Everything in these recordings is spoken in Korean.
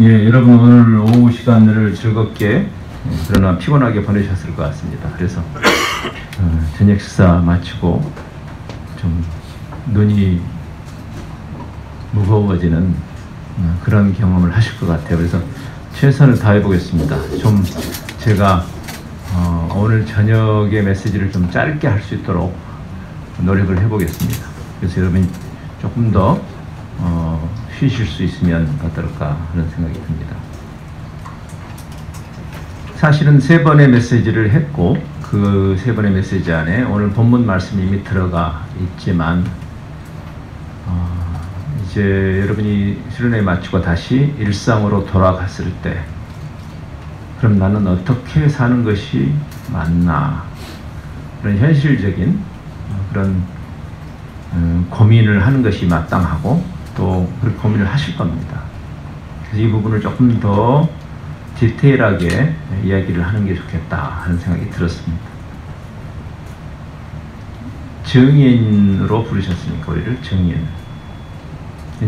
여러분 오늘 오후 시간을 즐겁게 그러나 피곤하게 보내셨을 것 같습니다. 그래서 저녁 식사 마치고 좀 눈이 무거워지는 그런 경험을 하실 것 같아요. 그래서 최선을 다해 보겠습니다. 좀 제가 오늘 저녁의 메시지를 좀 짧게 할 수 있도록 노력을 해보겠습니다. 그래서 여러분이 조금 더 쉬실 수 있으면 어떨까 하는 생각이 듭니다. 사실은 3번의 메시지를 했고 그 3번의 메시지 안에 오늘 본문 말씀이 이미 들어가 있지만 이제 여러분이 수련회 마치고 다시 일상으로 돌아갔을 때 그럼 나는 어떻게 사는 것이 맞나, 그런 현실적인 그런 고민을 하는 것이 마땅하고 또 그렇게 고민을 하실 겁니다. 그래서 이 부분을 조금 더 디테일하게 이야기를 하는 게 좋겠다 하는 생각이 들었습니다. 증인으로 부르셨으니까 우리를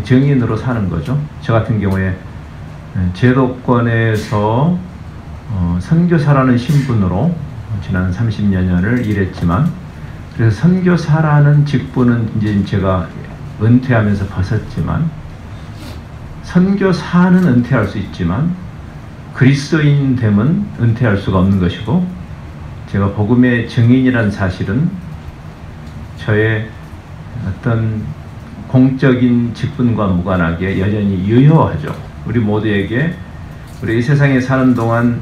증인으로 사는 거죠. 저 같은 경우에 제도권에서 선교사라는 신분으로 지난 30여 년을 일했지만, 그래서 선교사라는 직분은 이제 제가 은퇴하면서 벗었지만, 선교사는 은퇴할 수 있지만 그리스도인 됨은 은퇴할 수가 없는 것이고, 제가 복음의 증인이라는 사실은 저의 어떤 공적인 직분과 무관하게 여전히 유효하죠. 우리 모두에게 우리 이 세상에 사는 동안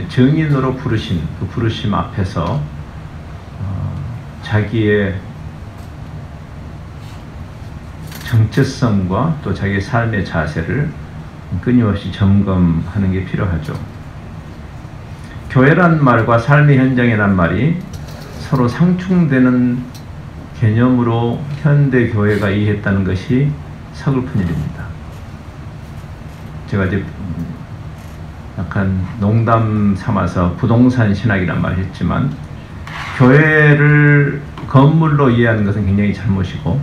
증인으로 부르신 그 부르심 앞에서 자기의 정체성과 또 자기의 삶의 자세를 끊임없이 점검하는 게 필요하죠. 교회란 말과 삶의 현장이란 말이 서로 상충되는 개념으로 현대 교회가 이해했다는 것이 서글픈 일입니다. 제가 이제 약간 농담 삼아서 부동산 신학이란 말을 했지만, 교회를 건물로 이해하는 것은 굉장히 잘못이고,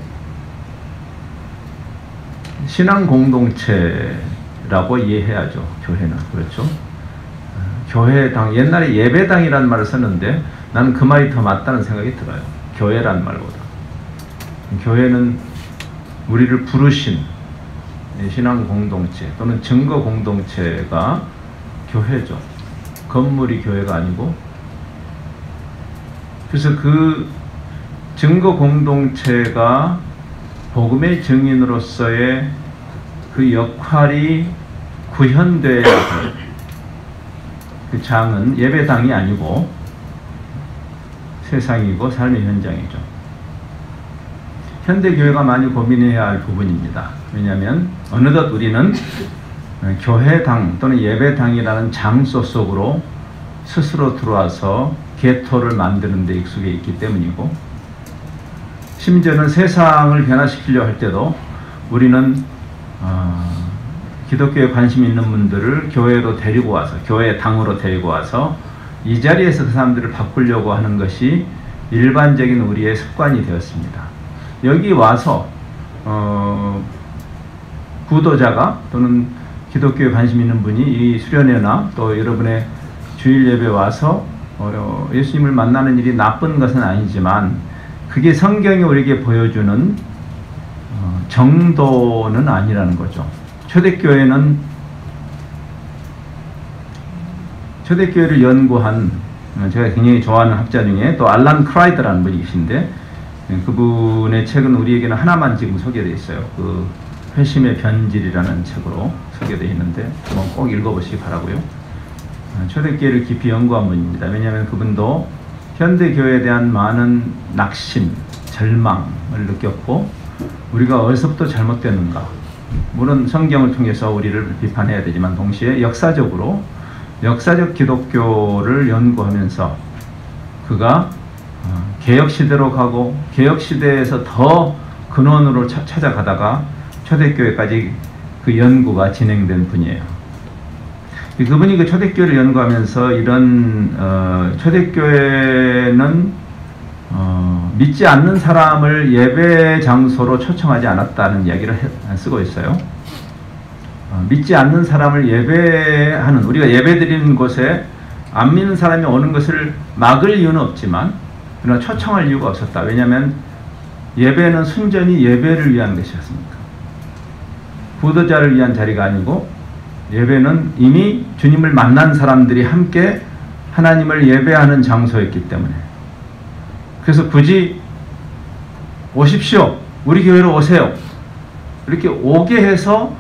신앙 공동체라고 이해해야죠. 교회는. 그렇죠? 교회당, 옛날에 예배당이라는 말을 썼는데 나는 그 말이 더 맞다는 생각이 들어요. 교회란 말보다. 교회는 우리를 부르신 신앙 공동체 또는 증거 공동체가 교회죠. 건물이 교회가 아니고. 그래서 그 증거 공동체가 복음의 증인으로서의 그 역할이 구현되어야 할 그 장은 예배당이 아니고 세상이고 삶의 현장이죠. 현대교회가 많이 고민해야 할 부분입니다. 왜냐하면 어느덧 우리는 교회당 또는 예배당이라는 장소 속으로 스스로 들어와서 개토를 만드는 데 익숙해 있기 때문이고, 심지어는 세상을 변화시키려 할 때도 우리는 기독교에 관심 있는 분들을 교회로 데리고 와서, 교회 당으로 데리고 와서 이 자리에서 그 사람들을 바꾸려고 하는 것이 일반적인 우리의 습관이 되었습니다. 여기 와서 구도자가 또는 기독교에 관심 있는 분이 이 수련회나 또 여러분의 주일 예배 와서 예수님을 만나는 일이 나쁜 것은 아니지만, 그게 성경이 우리에게 보여주는 정도는 아니라는 거죠. 초대교회를 연구한 제가 굉장히 좋아하는 학자 중에 또 알란 크라이더라는 분이 계신데, 그분의 책은 우리에게는 하나만 지금 소개되어 있어요. 그 회심의 변질이라는 책으로 소개되어 있는데 한번 꼭 읽어보시기 바라고요. 초대교회를 깊이 연구한 분입니다. 왜냐하면 그분도 현대교회에 대한 많은 낙심, 절망을 느꼈고, 우리가 어디서부터 잘못됐는가, 물론 성경을 통해서 우리를 비판해야 되지만 동시에 역사적 기독교를 연구하면서 그가 개혁시대로 가고 개혁시대에서 더 근원으로 찾아가다가 초대교회까지 그 연구가 진행된 분이에요. 그분이 그 초대교회를 연구하면서 이런 초대교회는 믿지 않는 사람을 예배 장소로 초청하지 않았다는 이야기를 쓰고 있어요. 믿지 않는 사람을 예배하는, 우리가 예배드리는 곳에 안 믿는 사람이 오는 것을 막을 이유는 없지만 그러나 초청할 이유가 없었다. 왜냐하면 예배는 순전히 예배를 위한 것이었습니까? 구도자를 위한 자리가 아니고 예배는 이미 주님을 만난 사람들이 함께 하나님을 예배하는 장소였기 때문에, 그래서 굳이 오십시오, 우리 교회로 오세요, 이렇게 오게 해서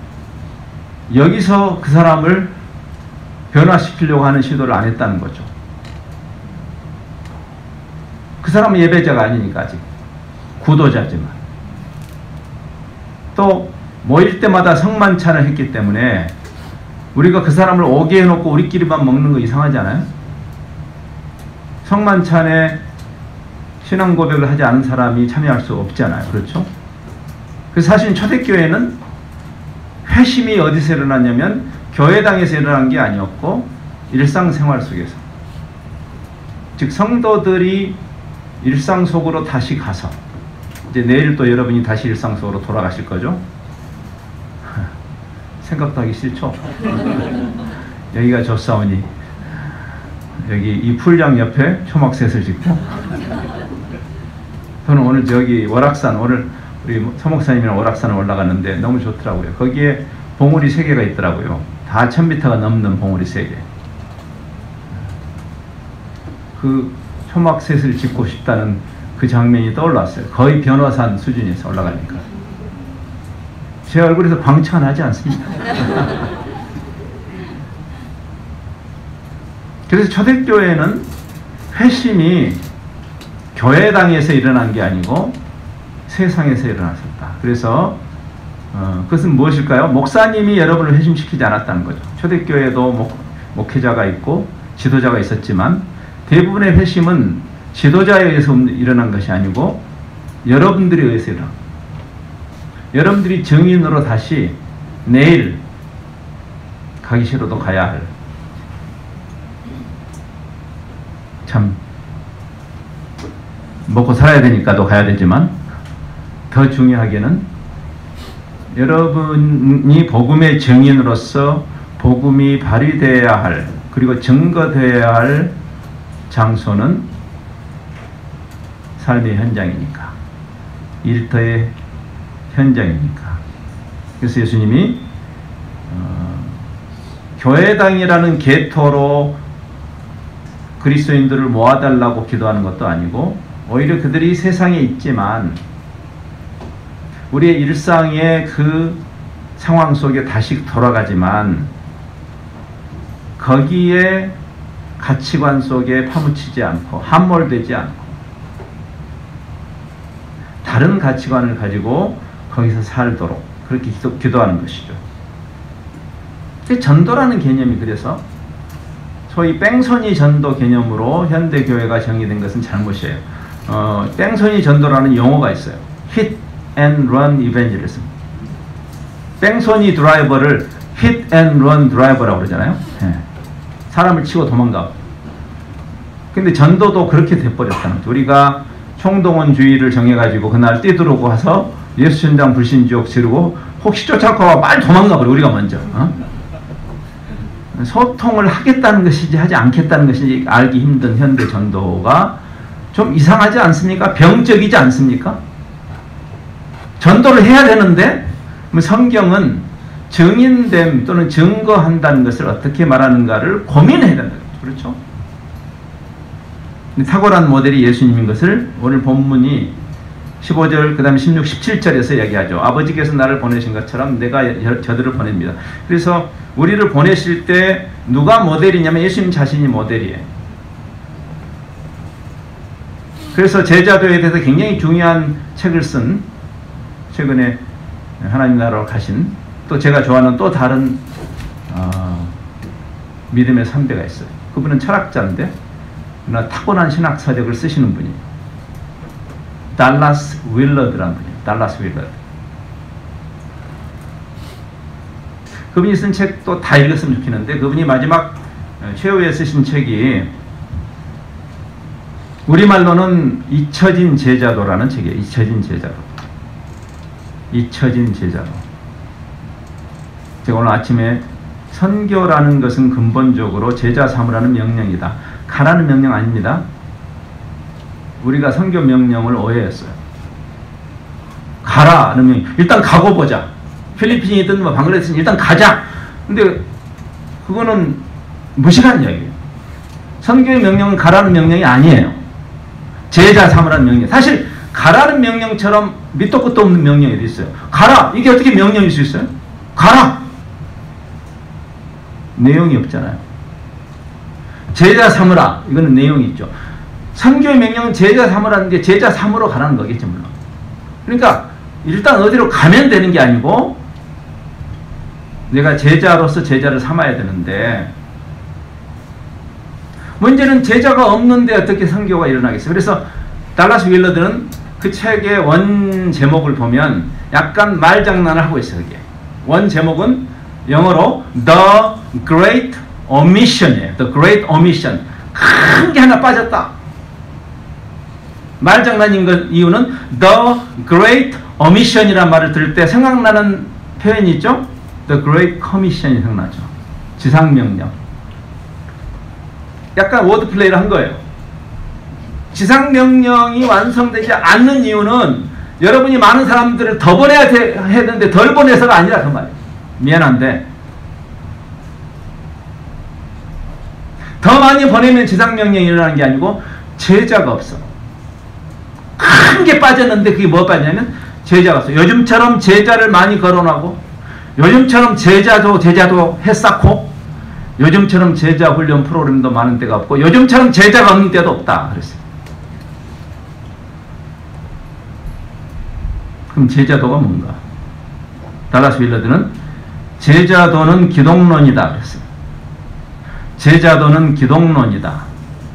여기서 그 사람을 변화시키려고 하는 시도를 안 했다는 거죠. 그 사람은 예배자가 아니니까 아직 구도자지만, 또 모일 때마다 성만찬을 했기 때문에 우리가 그 사람을 오게 해놓고 우리끼리만 먹는 거 이상하지 않아요? 성만찬에 신앙 고백을 하지 않은 사람이 참여할 수 없잖아요. 그렇죠? 그래서 사실 초대교회는 회심이 어디서 일어났냐면 교회당에서 일어난 게 아니었고 일상생활 속에서, 즉 성도들이 일상 속으로 다시 가서, 이제 내일 또 여러분이 다시 일상 속으로 돌아가실 거죠? 생각도 하기 싫죠? 여기가 좋사오니 여기 이 풀장 옆에 초막셋을 짓고, 저는 오늘 저기 월악산, 오늘 우리 서목사님이랑 월악산을 올라갔는데 너무 좋더라고요. 거기에 봉우리 3개가 있더라고요. 다 1000m가 넘는 봉우리 3개. 그 초막셋을 짓고 싶다는 그 장면이 떠올랐어요. 거의 변화산 수준에서 올라가니까. 제 얼굴에서 광채가 나지 않습니다. 그래서 초대교회는 회심이 교회당에서 일어난 게 아니고 세상에서 일어났었다. 그래서 그것은 무엇일까요? 목사님이 여러분을 회심시키지 않았다는 거죠. 초대교회도 목회자가 있고 지도자가 있었지만 대부분의 회심은 지도자에 의해서 일어난 것이 아니고 여러분들에 의해서 일어난, 여러분들이 증인으로 다시 내일 가기 싫어도 가야 할, 참 먹고 살아야 되니까도 가야 되지만 더 중요하게는 여러분이 복음의 증인으로서 복음이 발휘되어야 할, 그리고 증거되어야 할 장소는 삶의 현장이니까, 일터의 현장이니까. 그래서 예수님이 교회당이라는 계토로 그리스도인들을 모아달라고 기도하는 것도 아니고, 오히려 그들이 세상에 있지만 우리의 일상의 그 상황 속에 다시 돌아가지만 거기에 가치관 속에 파묻히지 않고 함몰되지 않고 다른 가치관을 가지고 거기서 살도록 그렇게 기도하는 것이죠. 전도라는 개념이, 그래서 소위 뺑소니 전도 개념으로 현대교회가 정의된 것은 잘못이에요. 뺑소니 전도라는 용어가 있어요. Hit and Run Evangelism. 뺑소니 드라이버를 Hit and Run 드라이버라고 그러잖아요. 네. 사람을 치고 도망가. 근데 전도도 그렇게 돼버렸다는 거죠. 우리가 총동원주의를 정해가지고 그날 뛰들어오고 와서 예수 전당 불신지옥 지르고 혹시 쫓아가 와 빨리 도망가버려, 우리가 먼저. 소통을 하겠다는 것인지 하지 않겠다는 것인지 알기 힘든 현대 전도가 좀 이상하지 않습니까? 병적이지 않습니까? 전도를 해야 되는데 성경은 증인됨 또는 증거한다는 것을 어떻게 말하는가를 고민해야 된다. 그렇죠? 탁월한 모델이 예수님인 것을 오늘 본문이 15절 그 다음에 16, 17절에서 얘기하죠. 아버지께서 나를 보내신 것처럼 내가 저들을 보냅니다. 그래서 우리를 보내실 때 누가 모델이냐면 예수님 자신이 모델이에요. 그래서 제자도에 대해서 굉장히 중요한 책을 쓴, 최근에 하나님 나라로 가신, 또 제가 좋아하는 또 다른 믿음의 선배가 있어요. 그분은 철학자인데 그러나 타고난 신학 서적을 쓰시는 분이에요. 달라스 윌러드라는 분이에요. 달라스 윌러드. 그분이 쓴 책도 다 읽었으면 좋겠는데, 그분이 마지막 최후에 쓰신 책이 우리말로는 잊혀진 제자도라는 책이에요. 잊혀진 제자도. 잊혀진 제자도. 제가 오늘 아침에 선교라는 것은 근본적으로 제자 삼으라는 명령이다. 가라는 명령 아닙니다. 우리가 선교 명령을 오해했어요. 가라는 명령. 일단 가고 보자. 필리핀이든 뭐 방글라데시든 일단 가자. 근데 그거는 무식한 이야기예요. 선교의 명령은 가라는 명령이 아니에요. 제자 삼으라는 명령. 사실 가라는 명령처럼 밑도 끝도 없는 명령이 어디 있어요. 가라. 이게 어떻게 명령일 수 있어요? 가라. 내용이 없잖아요. 제자 삼으라. 이거는 내용이 있죠. 선교의 명령은 제자 삼으라는 게 제자 삼으러 가라는 거겠죠, 물론. 그러니까 일단 어디로 가면 되는 게 아니고 내가 제자로서 제자를 삼아야 되는데 문제는 제자가 없는데 어떻게 선교가 일어나겠어요? 그래서 달라스 윌러드는 그 책의 원 제목을 보면 약간 말장난을 하고 있어요. 그게. 원 제목은 영어로 The Great Omission이에요. The Great Omission. 큰 게 하나 빠졌다. 말장난인 것 이유는 The Great Omission이라는 말을 들을 때 생각나는 표현이 있죠? The Great Commission이 생각나죠. 지상명령. 약간 워드플레이를 한 거예요. 지상명령이 완성되지 않는 이유는 여러분이 많은 사람들을 더 보내야 했는데 덜 보내서가 아니라 그 말이에요. 미안한데 더 많이 보내면 지상명령이 일어나는 게 아니고 제자가 없어. 큰 게 빠졌는데 그게 뭐 빠지냐면 제자가 없어. 요즘처럼 제자를 많이 거론하고 요즘처럼 제자도 했었고 요즘처럼 제자 훈련 프로그램도 많은 데가 없고 요즘처럼 제자가 없는 데도 없다 그랬어요. 그럼 제자도가 뭔가? 달라스 윌러드는 제자도는 기독론이다 그랬어요. 제자도는 기독론이다.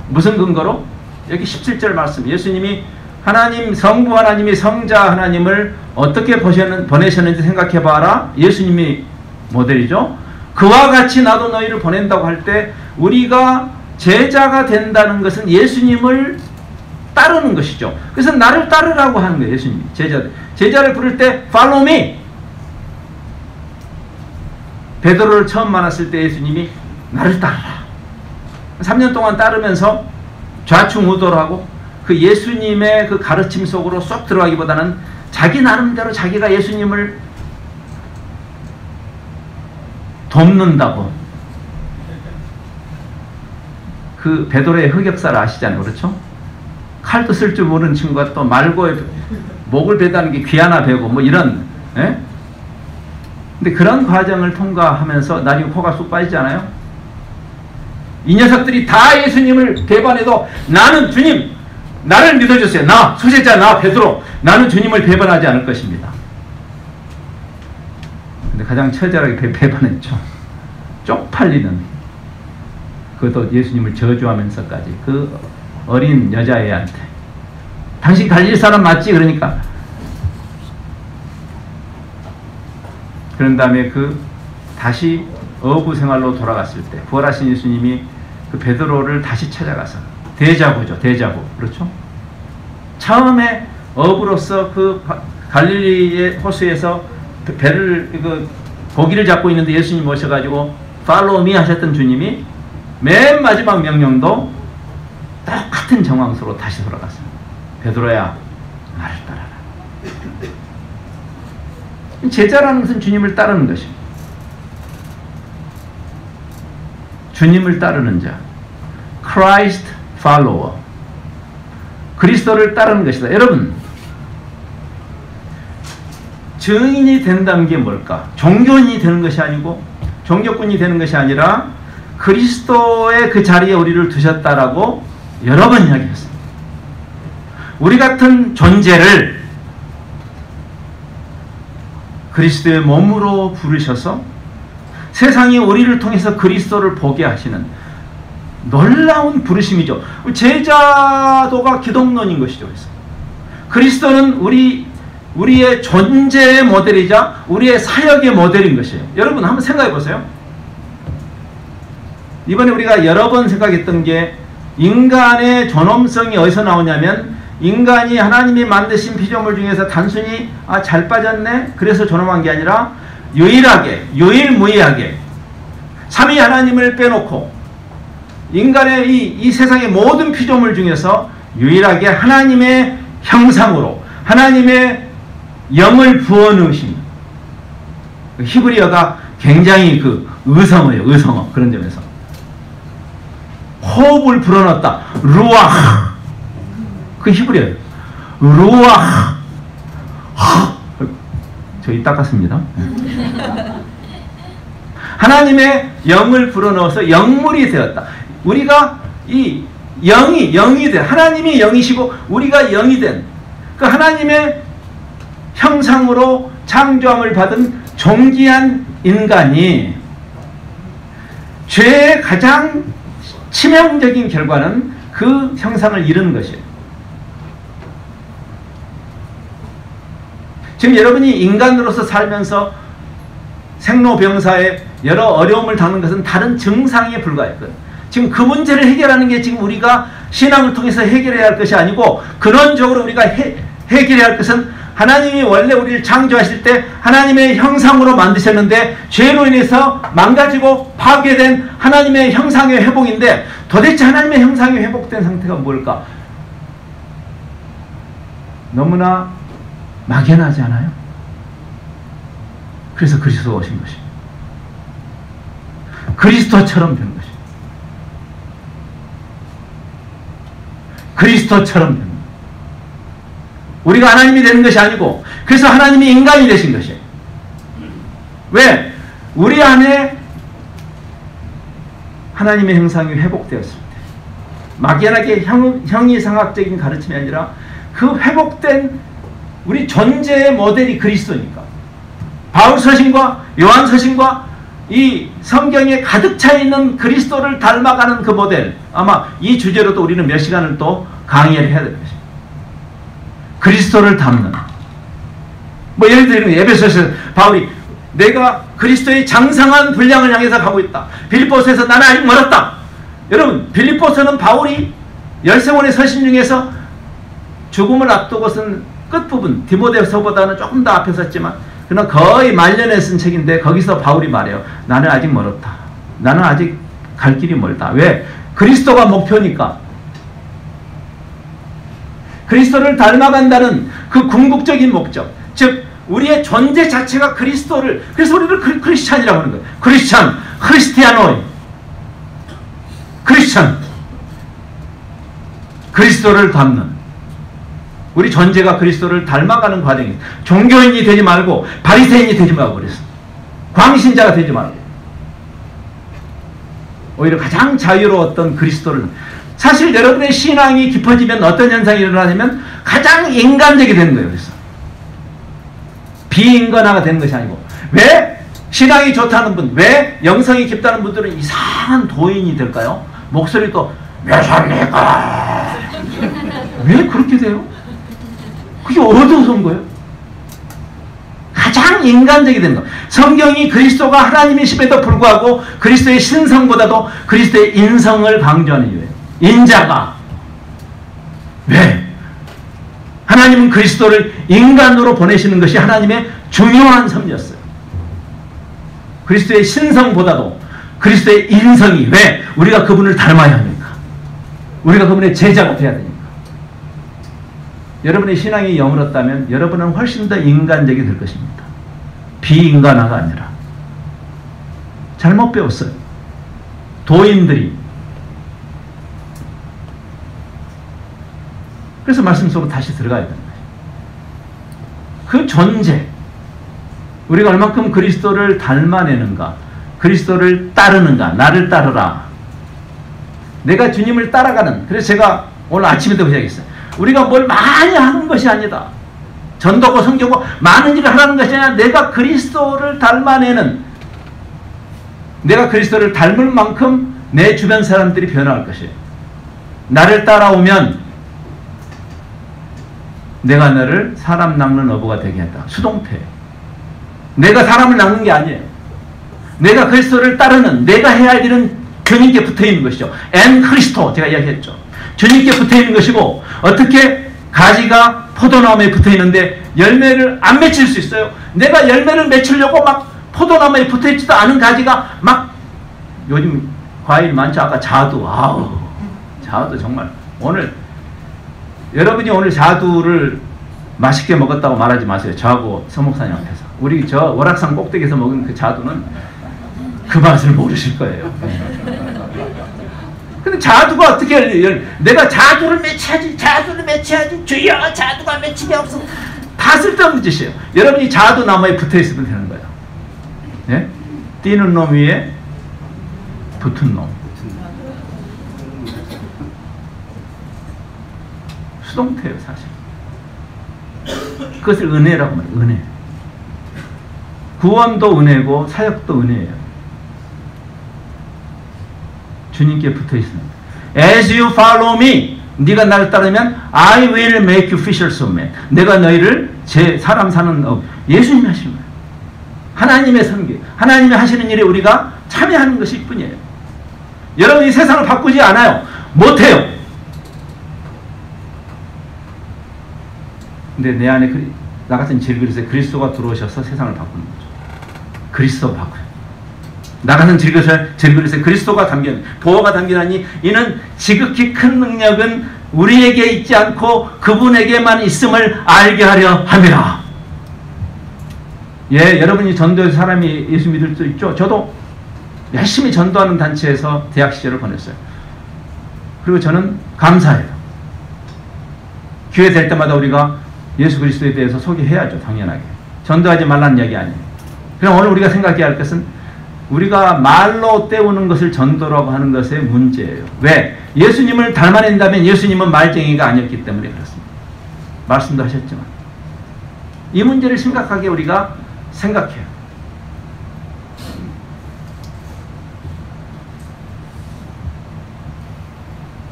무슨 근거로? 여기 17절 말씀. 예수님이 하나님, 성부 하나님이 성자 하나님을 어떻게 보내셨는지 생각해봐라. 예수님이 모델이죠. 그와 같이 나도 너희를 보낸다고 할 때 우리가 제자가 된다는 것은 예수님을 따르는 것이죠. 그래서 나를 따르라고 하는 거예요. 예수님이. 제자를 부를 때 Follow me. 베드로를 처음 만났을 때 예수님이 나를 따르라. 3년 동안 따르면서 좌충우돌하고 그 예수님의 그 가르침 속으로 쏙 들어가기보다는 자기 나름대로 자기가 예수님을 돕는다고. 그 베드로의 흑역사를 아시잖아요. 그렇죠? 칼도 쓸 줄 모르는 친구가 또 말고에 목을 베다는 게 귀 하나 베고 뭐 이런. 예? 근데 그런 과정을 통과하면서 나중에 코가 쑥 빠지잖아요. 이 녀석들이 다 예수님을 배반해도 나는 주님 나를 믿어주세요. 나 소재자 나 베드로 나는 주님을 배반하지 않을 것입니다. 근데 가장 처절하게 배반했죠. 쪽팔리는 그것도 예수님을 저주하면서까지 그 어린 여자애한테 당신 갈릴 사람 맞지? 그러니까 그런 다음에 그 다시 어부 생활로 돌아갔을 때 부활하신 예수님이 그 베드로를 다시 찾아가서 데자부죠. 데자부. 그렇죠? 처음에 어부로서 그 갈릴리의 호수에서 배를 고기를 잡고 있는데 예수님 모셔가지고 Follow me 하셨던 주님이 맨 마지막 명령도 똑같은 정황으로 다시 돌아갔어요. 베드로야 나를 따라라. 제자라는 것은 주님을 따르는 것입니다. 주님을 따르는 자, Christ follower, 그리스도를 따르는 것이다. 여러분, 증인이 된다는 게 뭘까? 종교인이 되는 것이 아니고 종교꾼이 되는 것이 아니라 그리스도의 그 자리에 우리를 두셨다라고 여러 번 이야기했습니다. 우리 같은 존재를 그리스도의 몸으로 부르셔서 세상이 우리를 통해서 그리스도를 보게 하시는 놀라운 부르심이죠. 제자도가 기독론인 것이죠. 그래서 그리스도는 우리의 존재의 모델이자 우리의 사역의 모델인 것이에요. 여러분 한번 생각해 보세요. 이번에 우리가 여러 번 생각했던 게 인간의 존엄성이 어디서 나오냐면 인간이 하나님이 만드신 피조물 중에서 단순히 잘 빠졌네 그래서 존엄한 게 아니라 유일하게, 유일무이하게 삼위 하나님을 빼놓고 인간의 이 세상의 모든 피조물 중에서 유일하게 하나님의 형상으로 하나님의 영을 부어넣으신 히브리어가 굉장히 의성어예요. 의성어. 그런 점에서 호흡을 불어넣었다. 루아흐. 그 히브리어예요. 루아흐. 저희 닦았습니다. 하나님의 영을 불어넣어서 영물이 되었다. 우리가 이 영이 된, 하나님이 영이시고 우리가 영이 된 그 하나님의 형상으로 창조함을 받은 존귀한 인간이 죄의 가장 치명적인 결과는 그 형상을 잃은 것이에요. 지금 여러분이 인간으로서 살면서 생로병사에 여러 어려움을 당하는 것은 다른 증상에 불과했거든요. 지금 그 문제를 해결하는 게 지금 우리가 신앙을 통해서 해결해야 할 것이 아니고 근원적으로 우리가 해결해야 할 것은 하나님이 원래 우리를 창조하실 때 하나님의 형상으로 만드셨는데 죄로 인해서 망가지고 파괴된 하나님의 형상의 회복인데 도대체 하나님의 형상이 회복된 상태가 뭘까? 너무나 막연하지 않아요? 그래서 그리스도가 오신 것입니다. 그리스도처럼 된 것입니다. 그리스도처럼 된 것입니다. 우리가 하나님이 되는 것이 아니고 그래서 하나님이 인간이 되신 것이에요. 왜? 우리 안에 하나님의 형상이 회복되었습니다. 막연하게 형이상학적인 가르침이 아니라 그 회복된 우리 존재의 모델이 그리스도니까. 바울 서신과 요한 서신과 이 성경에 가득 차 있는 그리스도를 닮아가는 그 모델, 아마 이 주제로도 우리는 몇 시간을 또 강의를 해야 될 것입니다. 그리스도를 닮는. 뭐 예를 들면 에베소서에서 바울이 내가 그리스도의 장성한 분량을 향해서 가고 있다. 빌립보서에서 나는 아직 멀었다. 여러분, 빌립보서는 바울이 13권의 서신 중에서 죽음을 앞두고 쓴 끝부분, 디모데서보다는 조금 더 앞에 썼지만 그러나 거의 말년에 쓴 책인데 거기서 바울이 말해요. 나는 아직 멀었다. 나는 아직 갈 길이 멀다. 왜? 그리스도가 목표니까. 그리스도를 닮아간다는 그 궁극적인 목적, 즉 우리의 존재 자체가 그리스도를, 그래서 우리를 크리스찬이라고 하는 거예요. 크리스찬, 크리스티아노이, 크리스찬, 그리스도를 닮는, 우리 존재가 그리스도를 닮아가는 과정이에요. 종교인이 되지 말고 바리새인이 되지 말고 그랬어. 광신자가 되지 말고. 오히려 가장 자유로웠던 그리스도를. 사실 여러분의 신앙이 깊어지면 어떤 현상이 일어나냐면 가장 인간적이 되는 거예요. 그래서 비인간화가 되는 것이 아니고, 왜 신앙이 좋다는 분, 왜 영성이 깊다는 분들은 이상한 도인이 될까요? 목소리도 몇 살입니까? 왜 그렇게 돼요? 그게 어디서 온 거예요? 가장 인간적이 되는 거. 성경이 그리스도가 하나님이심에도 불구하고 그리스도의 신성보다도 그리스도의 인성을 강조하는 이유예요. 인자가. 왜? 하나님은 그리스도를 인간으로 보내시는 것이 하나님의 중요한 섭리였어요. 그리스도의 신성보다도 그리스도의 인성이. 왜? 우리가 그분을 닮아야 합니까? 우리가 그분의 제자가 되어야 됩니까? 여러분의 신앙이 여물었다면 여러분은 훨씬 더 인간적이 될 것입니다. 비인간화가 아니라. 잘못 배웠어요. 도인들이. 그래서 말씀 속으로 다시 들어가야 됩니다. 그 존재, 우리가 얼만큼 그리스도를 닮아내는가, 그리스도를 따르는가, 나를 따르라. 내가 주님을 따라가는. 그래서 제가 오늘 아침에도 그 이야기했어요. 우리가 뭘 많이 하는 것이 아니다. 전도고 성교고 많은 일을 하라는 것이 아니라 내가 그리스도를 닮아내는, 내가 그리스도를 닮을 만큼 내 주변 사람들이 변화할 것이에요. 나를 따라오면 내가 너를 사람 낚는 어부가 되게 했다. 수동태. 내가 사람을 낚는 게 아니에요. 내가 그리스도를 따르는, 내가 해야 할 일은 주님께 붙어있는 것이죠. 엔 크리스토, 제가 이야기했죠. 주님께 붙어있는 것이고, 어떻게 가지가 포도나무에 붙어있는데 열매를 안 맺힐 수 있어요? 내가 열매를 맺히려고 막 포도나무에 붙어있지도 않은 가지가 막, 요즘 과일 많죠. 아까 자두. 아우, 자두 정말. 오늘, 여러분이 오늘 자두를 맛있게 먹었다고 말하지 마세요. 저하고 서목사님 앞에서. 우리 저 월악산 꼭대기에서 먹은 그 자두는 그 맛을 모르실 거예요. 근데 자두가 어떻게, 내가 자두를 맺혀야지, 주여, 자두가 맺힘이 없어. 다 쓸데없는 짓이에요. 여러분이 자두 나무에 붙어 있으면 되는 거예요. 예? 뛰는 놈 위에 붙은 놈. 수동태예요, 사실. 그것을 은혜라고 말해요. 은혜. 구원도 은혜고 사역도 은혜예요. 주님께 붙어 있습니다. As you follow me, 네가 나를 따르면 I will make you fishers of men. 내가 너희를 제 사람 사는 예수님이 하시는 거예요. 하나님의 선교, 하나님이 하시는 일에 우리가 참여하는 것일 뿐이에요. 여러분이 세상을 바꾸지 않아요. 못해요. 근데 내 안에 나 같은 질그릇에 그리스도가 들어오셔서 세상을 바꾸는 거죠. 그리스도가 바꿔요. 나 같은 질그릇에 그리스도가 담겨, 보호가 담기라니 이는 지극히 큰 능력은 우리에게 있지 않고 그분에게만 있음을 알게 하려 함이라. 예, 여러분이 전도의 사람이 예수 믿을 수 있죠. 저도 열심히 전도하는 단체에서 대학 시절을 보냈어요. 그리고 저는 감사해요. 기회 될 때마다 우리가 예수 그리스도에 대해서 소개해야죠. 당연하게. 전도하지 말라는 이야기 아니에요. 그럼 오늘 우리가 생각해야 할 것은 우리가 말로 때우는 것을 전도라고 하는 것의 문제예요. 왜? 예수님을 닮아낸다면 예수님은 말쟁이가 아니었기 때문에 그렇습니다. 말씀도 하셨지만 이 문제를 심각하게 우리가 생각해요.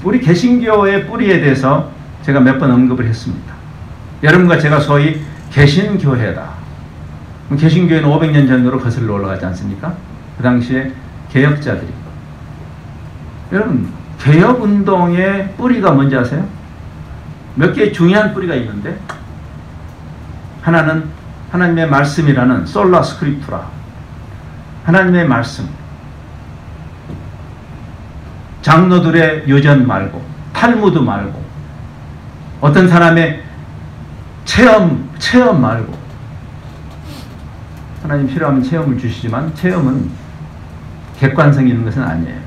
우리 개신교의 뿌리에 대해서 제가 몇 번 언급을 했습니다. 여러분과 제가 소위 개신교회다. 개신교회는 500년 전으로 거슬러 올라가지 않습니까? 그 당시에 개혁자들이. 여러분, 개혁운동의 뿌리가 뭔지 아세요? 몇 개의 중요한 뿌리가 있는데 하나는 하나님의 말씀이라는 솔라 스크립투라. 하나님의 말씀. 장로들의 요전 말고 탈무드 말고 어떤 사람의 체험 말고 하나님 필요하면 체험을 주시지만 체험은 객관성이 있는 것은 아니에요.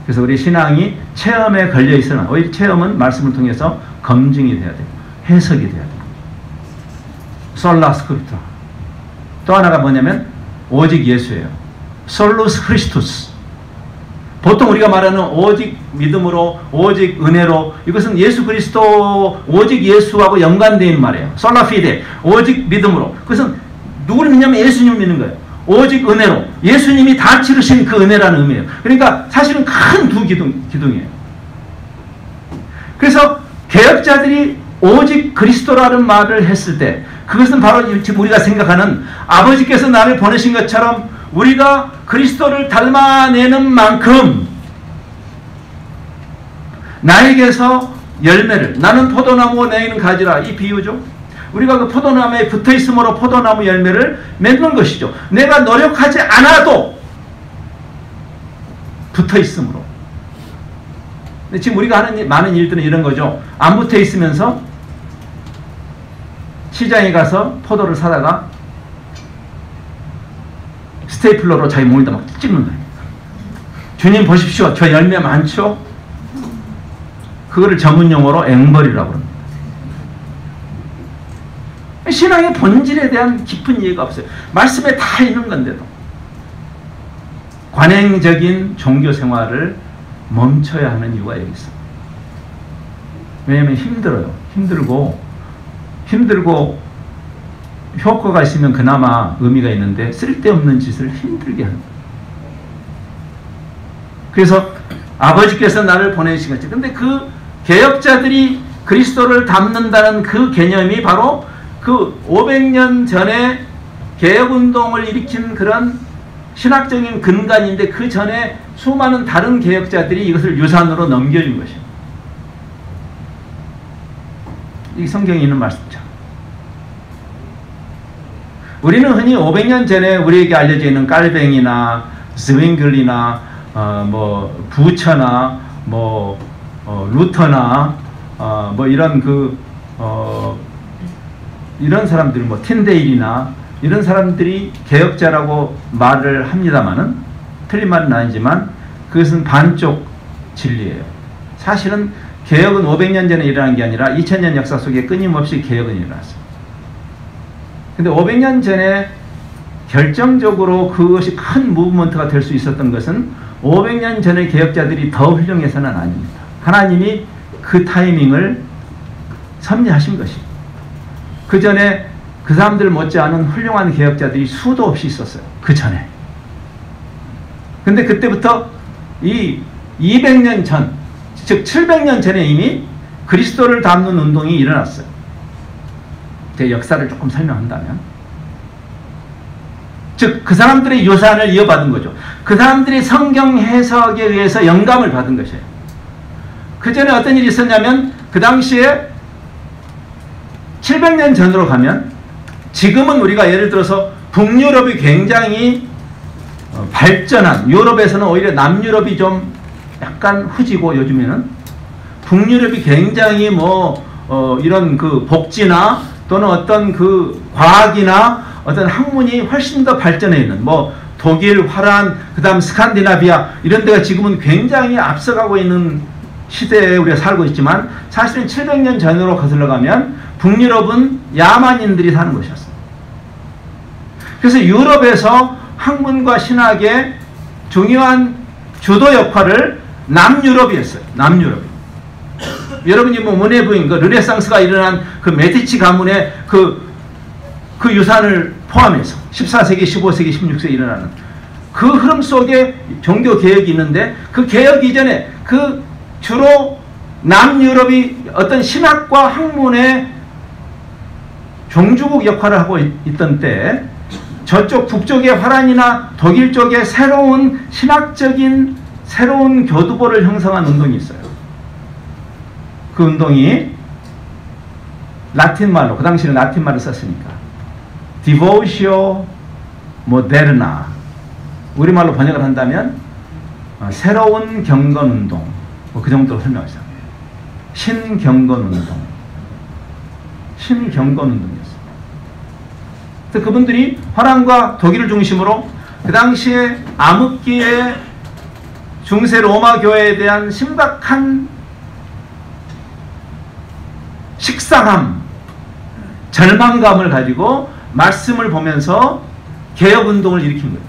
그래서 우리 신앙이 체험에 걸려 있으나 오히려 체험은 말씀을 통해서 검증이 돼야 돼요. 해석이 돼야 돼요. 솔라 스크립투라. 또 하나가 뭐냐면 오직 예수예요. 솔루스 크리스투스. 보통 우리가 말하는 오직 믿음으로, 오직 은혜로, 이것은 예수 그리스도, 오직 예수하고 연관되어 있는 말이에요. 솔라 피데, 오직 믿음으로. 그것은 누구를 믿냐면 예수님을 믿는 거예요. 오직 은혜로. 예수님이 다 치르신 그 은혜라는 의미예요. 그러니까 사실은 큰 두 기둥이에요. 그래서 개혁자들이 오직 그리스도라는 말을 했을 때 그것은 바로 지금 우리가 생각하는 아버지께서 나를 보내신 것처럼 우리가 그리스도를 닮아내는 만큼 나에게서 열매를, 나는 포도나무 너희는 가지라, 이 비유죠. 우리가 그 포도나무에 붙어있음으로 포도나무 열매를 맺는 것이죠. 내가 노력하지 않아도 붙어있음으로. 근데 지금 우리가 하는 많은 일들은 이런 거죠. 안 붙어있으면서 시장에 가서 포도를 사다가 스테이플러로 자기 몸에다 막 찍는 거예요. 주님 보십시오. 저 열매 많죠? 그거를 전문용어로 앵벌이라고 합니다. 신앙의 본질에 대한 깊은 이해가 없어요. 말씀에 다 있는 건데도. 관행적인 종교 생활을 멈춰야 하는 이유가 여기 있어요. 왜냐하면 힘들어요. 힘들고 효과가 있으면 그나마 의미가 있는데 쓸데없는 짓을 힘들게 하는 거예요. 그래서 아버지께서 나를 보내신 거지. 근데 그 개혁자들이 그리스도를 닮는다는 그 개념이 바로 그 500년 전에 개혁운동을 일으킨 그런 신학적인 근간인데 그 전에 수많은 다른 개혁자들이 이것을 유산으로 넘겨준 것이에요. 이 성경에 있는 말씀이죠. 우리는 흔히 500년 전에 우리에게 알려져 있는 깔뱅이나 스윙글리나 뭐 부처나 뭐 루터나 뭐 이런 이런 사람들, 뭐 틴데일이나 이런 사람들이 개혁자라고 말을 합니다만은, 틀린 말은 아니지만 그것은 반쪽 진리예요. 사실은 개혁은 500년 전에 일어난 게 아니라 2000년 역사 속에 끊임없이 개혁은 일어났어요. 근데 500년 전에 결정적으로 그것이 큰 무브먼트가 될 수 있었던 것은 500년 전의 개혁자들이 더 훌륭해서는 아닙니다. 하나님이 그 타이밍을 섭리하신 것입니다. 그 전에 그 사람들 못지않은 훌륭한 개혁자들이 수도 없이 있었어요. 그 전에. 근데 그때부터 이 200년 전, 즉 700년 전에 이미 그리스도를 담는 운동이 일어났어요. 제 역사를 조금 설명한다면, 즉 그 사람들의 유산을 이어받은 거죠. 그 사람들이 성경 해석에 의해서 영감을 받은 것이에요. 그 전에 어떤 일이 있었냐면, 그 당시에 700년 전으로 가면, 지금은 우리가 예를 들어서 북유럽이 굉장히 발전한, 유럽에서는 오히려 남유럽이 좀 약간 후지고, 요즘에는 북유럽이 굉장히 이런 그 복지나 또는 어떤 그 과학이나 어떤 학문이 훨씬 더 발전해 있는, 뭐 독일, 화란, 그 다음 스칸디나비아 이런 데가 지금은 굉장히 앞서가고 있는 시대에 우리가 살고 있지만, 사실은 700년 전으로 거슬러 가면 북유럽은 야만인들이 사는 곳이었어요. 그래서 유럽에서 학문과 신학의 중요한 주도 역할을 남유럽이 했어요. 남유럽이. 여러분이 뭐 문예부인 그 르네상스가 일어난 그 메디치 가문의 그 유산을 포함해서 14세기, 15세기, 16세기 일어나는 그 흐름 속에 종교 개혁이 있는데, 그 개혁 이전에 그 주로 남유럽이 어떤 신학과 학문의 종주국 역할을 하고 있던 때, 저쪽 북쪽의 화란이나 독일 쪽에 새로운 신학적인 새로운 교두보를 형성한 운동이 있어요. 그 운동이 라틴말로, 그 당시에는 라틴말을 썼으니까 Devotio Moderna, 우리말로 번역을 한다면 새로운 경건운동, 뭐 그 정도로 설명하죠. 신경건운동, 신경건운동이었어요. 그래서 그분들이 화란과 독일을 중심으로 그 당시에 암흑기의 중세 로마 교회에 대한 심각한 식상함, 절망감을 가지고 말씀을 보면서 개혁운동을 일으킨 거예요.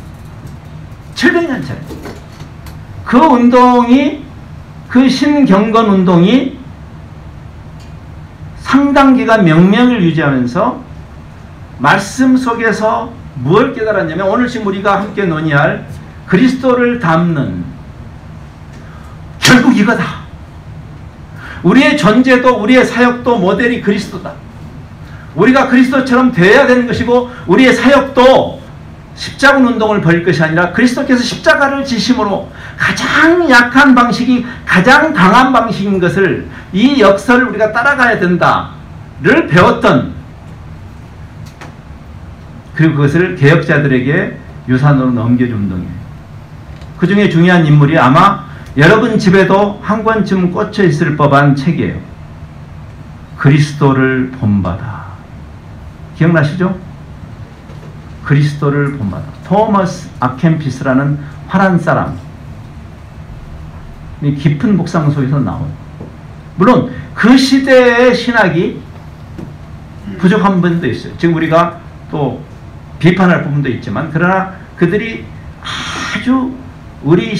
700년 전에. 그 운동이, 그 신경건운동이 상당 기간 명명을 유지하면서 말씀 속에서 무엇을 깨달았냐면, 오늘 지금 우리가 함께 논의할 그리스도를 담는, 결국 이거다. 우리의 존재도 우리의 사역도 모델이 그리스도다. 우리가 그리스도처럼 되어야 되는 것이고, 우리의 사역도 십자군 운동을 벌일 것이 아니라 그리스도께서 십자가를 지심으로 가장 약한 방식이 가장 강한 방식인 것을, 이 역사를 우리가 따라가야 된다를 배웠던, 그리고 그것을 개혁자들에게 유산으로 넘겨준 운동이에요. 그 중에 중요한 인물이 아마 여러분 집에도 한 권쯤 꽂혀 있을 법한 책이에요. 그리스도를 본받아. 기억나시죠? 그리스도를 본받아. 토마스 아켄피스라는 화란 사람, 이 깊은 묵상 속에서 나온, 물론 그 시대의 신학이 부족한 부분도 있어요. 지금 우리가 또 비판할 부분도 있지만, 그러나 그들이 아주 우리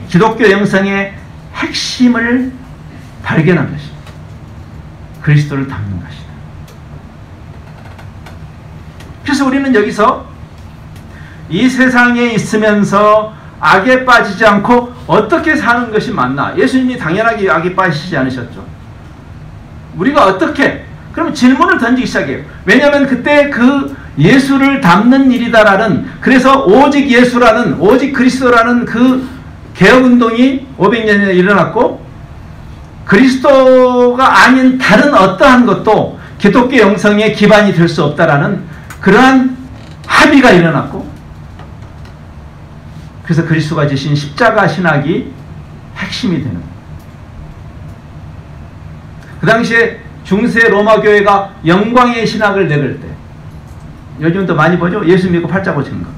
기독교 영성의 핵심을 발견한 것입니다. 그리스도를 담는 것이다. 그래서 우리는 여기서 이 세상에 있으면서 악에 빠지지 않고 어떻게 사는 것이 맞나? 예수님이 당연하게 악에 빠지시지 않으셨죠. 우리가 어떻게? 그러면 질문을 던지기 시작해요. 왜냐하면 그때 그 예수를 담는 일이다라는, 그래서 오직 예수라는, 오직 그리스도라는 그 개혁운동이 500년에 일어났고, 그리스도가 아닌 다른 어떠한 것도 기독교 영성의 기반이 될 수 없다라는 그러한 합의가 일어났고, 그래서 그리스도가 지신 십자가 신학이 핵심이 되는 거예요. 그 당시에 중세 로마 교회가 영광의 신학을 내걸 때, 요즘도 많이 보죠? 예수 믿고 팔자 고치는 거,